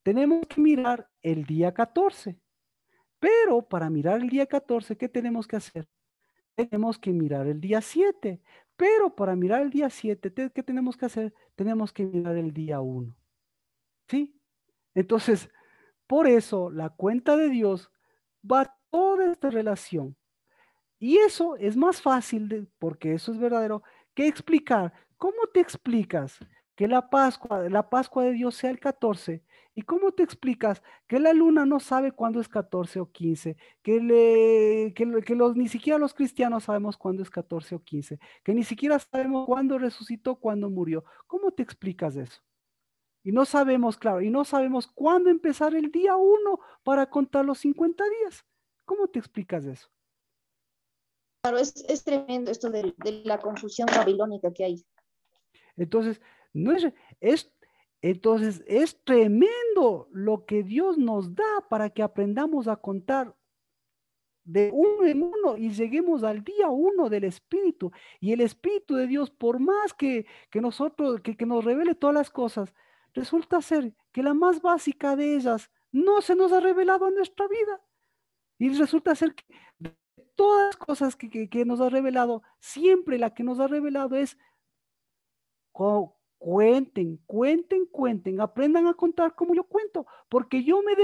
Tenemos que mirar el día 14. Pero para mirar el día 14, ¿qué tenemos que hacer? Tenemos que mirar el día 7. Pero para mirar el día 7, ¿qué tenemos que hacer? Tenemos que mirar el día 1. ¿Sí? Entonces, por eso la cuenta de Dios va toda esta relación. Y eso es más fácil, porque eso es verdadero, que explicar. ¿Cómo te explicas que la Pascua de Dios sea el 14? ¿Y cómo te explicas que la luna no sabe cuándo es 14 o 15? Ni siquiera los cristianos sabemos cuándo es 14 o 15. Que ni siquiera sabemos cuándo resucitó, cuándo murió. ¿Cómo te explicas eso? Y no sabemos, claro, y no sabemos cuándo empezar el día 1 para contar los 50 días. ¿Cómo te explicas eso? Claro, es tremendo esto de la confusión babilónica que hay. Entonces, no es, entonces es tremendo lo que Dios nos da para que aprendamos a contar de uno en uno y lleguemos al día 1 del Espíritu. Y el Espíritu de Dios, por más que nosotros, que nos revele todas las cosas, resulta ser que la más básica de ellas no se nos ha revelado en nuestra vida. Y resulta ser que de todas las cosas que nos ha revelado, siempre la que nos ha revelado es cuenten, aprendan a contar como yo cuento, porque yo me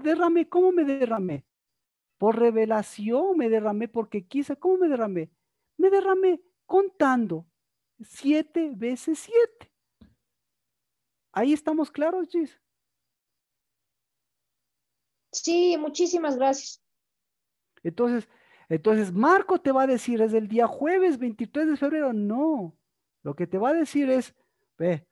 derramé, ¿cómo me derramé? Por revelación me derramé, porque quise, ¿cómo me derramé? Me derramé contando 7 veces 7. Ahí estamos claros, Gis. Sí, muchísimas gracias. Entonces Marco te va a decir, es el día jueves 23 de febrero. No, lo que te va a decir es, ve,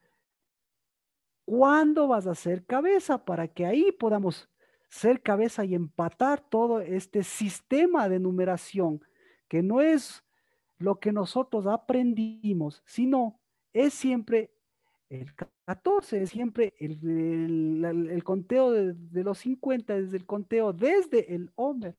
¿cuándo vas a ser cabeza? Para que ahí podamos ser cabeza y empatar todo este sistema de numeración, que no es lo que nosotros aprendimos, sino es siempre el 14, es siempre el conteo de los 50, desde el conteo desde el Homer,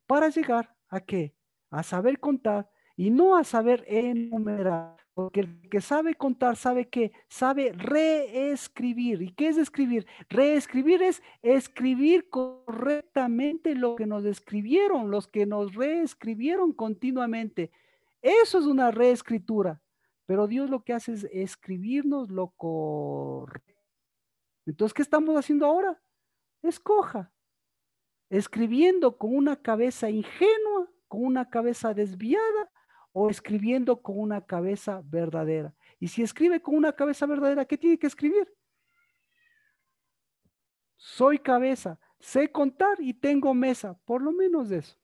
para llegar a qué? A saber contar y no a saber enumerar, porque el que sabe contar sabe que sabe reescribir. ¿Y qué es escribir? Reescribir es escribir correctamente lo que nos escribieron, los que nos reescribieron continuamente. Eso es una reescritura, pero Dios lo que hace es escribirnos lo correcto. Entonces, ¿qué estamos haciendo ahora? Escoja, escribiendo con una cabeza ingenua, con una cabeza desviada, o escribiendo con una cabeza verdadera. Y si escribe con una cabeza verdadera, ¿qué tiene que escribir? Soy cabeza, sé contar y tengo mesa, por lo menos eso.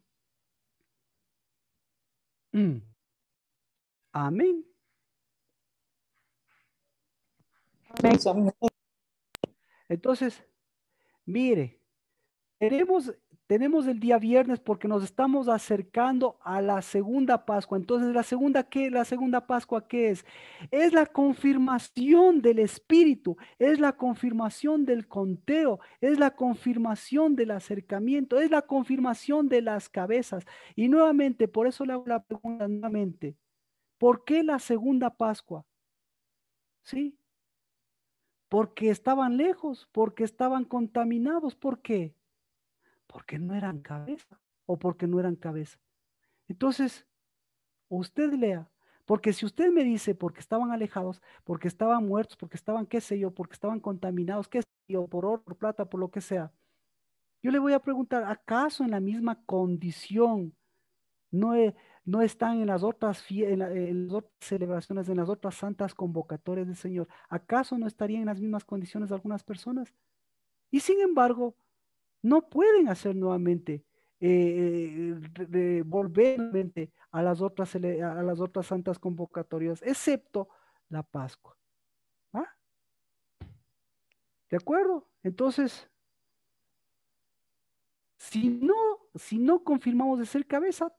Amén. Entonces, mire, tenemos el día viernes porque nos estamos acercando a la segunda Pascua. Entonces, ¿la segunda qué? ¿La segunda Pascua qué es? Es la confirmación del Espíritu, es la confirmación del conteo, es la confirmación del acercamiento, es la confirmación de las cabezas. Y nuevamente, por eso le hago la pregunta nuevamente, ¿por qué la segunda Pascua? ¿Sí? Porque estaban lejos, porque estaban contaminados. ¿Por qué? Porque no eran cabeza o porque no eran cabeza. Entonces, usted lea, porque si usted me dice porque estaban alejados, porque estaban muertos, porque estaban, qué sé yo, porque estaban contaminados, qué sé yo, por oro, por plata, por lo que sea, yo le voy a preguntar, ¿acaso en la misma condición no, no están en las otras, en las otras celebraciones, en las otras santas convocatorias del Señor? ¿Acaso no estarían en las mismas condiciones algunas personas? Y sin embargo, no pueden hacer nuevamente, volver nuevamente a a las otras santas convocatorias, excepto la Pascua. ¿Ah? ¿De acuerdo? Entonces, si no confirmamos de ser cabeza,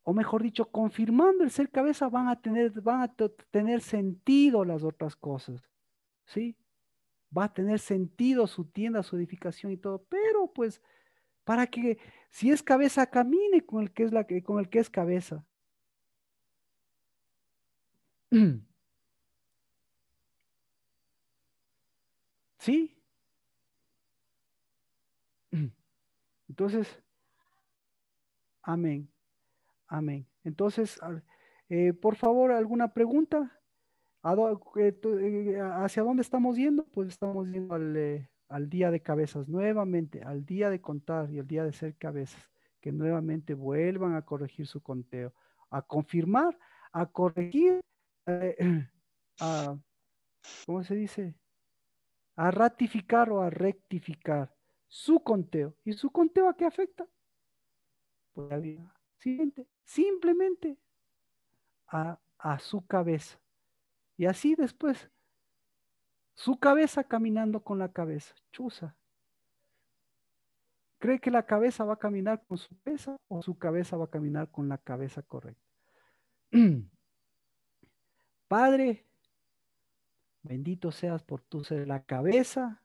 o mejor dicho, confirmando el ser cabeza, van a tener sentido las otras cosas, ¿sí? Va a tener sentido su tienda, su edificación y todo, pero pues para que si es cabeza camine con el que es con el que es cabeza. ¿Sí? Entonces, amén, amén. Entonces, por favor, ¿alguna pregunta? ¿Hacia dónde estamos yendo? Pues estamos yendo al día de cabezas, nuevamente, al día de contar y al día de ser cabezas, que nuevamente vuelvan a corregir su conteo, a confirmar, a corregir, ¿cómo se dice? A ratificar o a rectificar su conteo. ¿Y su conteo a qué afecta? Pues al día siguiente, simplemente a su cabeza. Y así después, su cabeza caminando con la cabeza. Chuza. ¿Cree que la cabeza va a caminar con su cabeza o su cabeza va a caminar con la cabeza correcta? Padre, bendito seas por tu ser la cabeza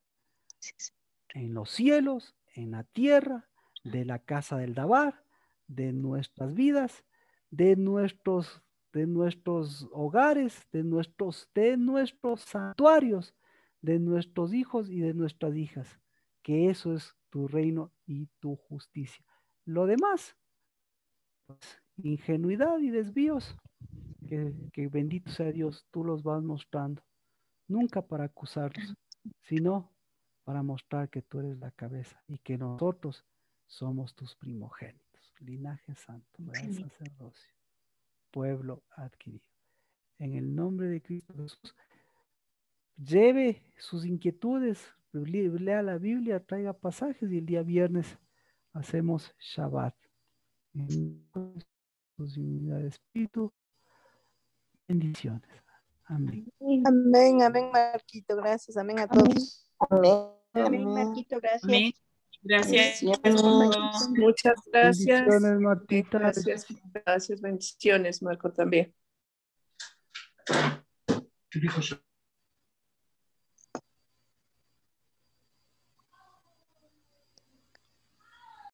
en los cielos, en la tierra, de la casa del Dabar, de nuestras vidas, de nuestros hogares, de nuestros santuarios, de nuestros hijos y de nuestras hijas, que eso es tu reino y tu justicia. Lo demás, pues, ingenuidad y desvíos, que bendito sea Dios, tú los vas mostrando, nunca para acusarlos, sino para mostrar que tú eres la cabeza y que nosotros somos tus primogénitos, linaje santo, real sacerdocio, pueblo adquirido. En el nombre de Cristo Jesús, lleve sus inquietudes, lea la Biblia, traiga pasajes y el día viernes hacemos Shabbat. En su divinidad de espíritu, bendiciones. Amén. Amén, amén, Marquito. Gracias, amén a todos. Amén. Amén, Marquito, gracias. Amén. Gracias. Muchas gracias. Bendiciones, Martita. Gracias, gracias, bendiciones, Marco, también. ¿Qué dijo?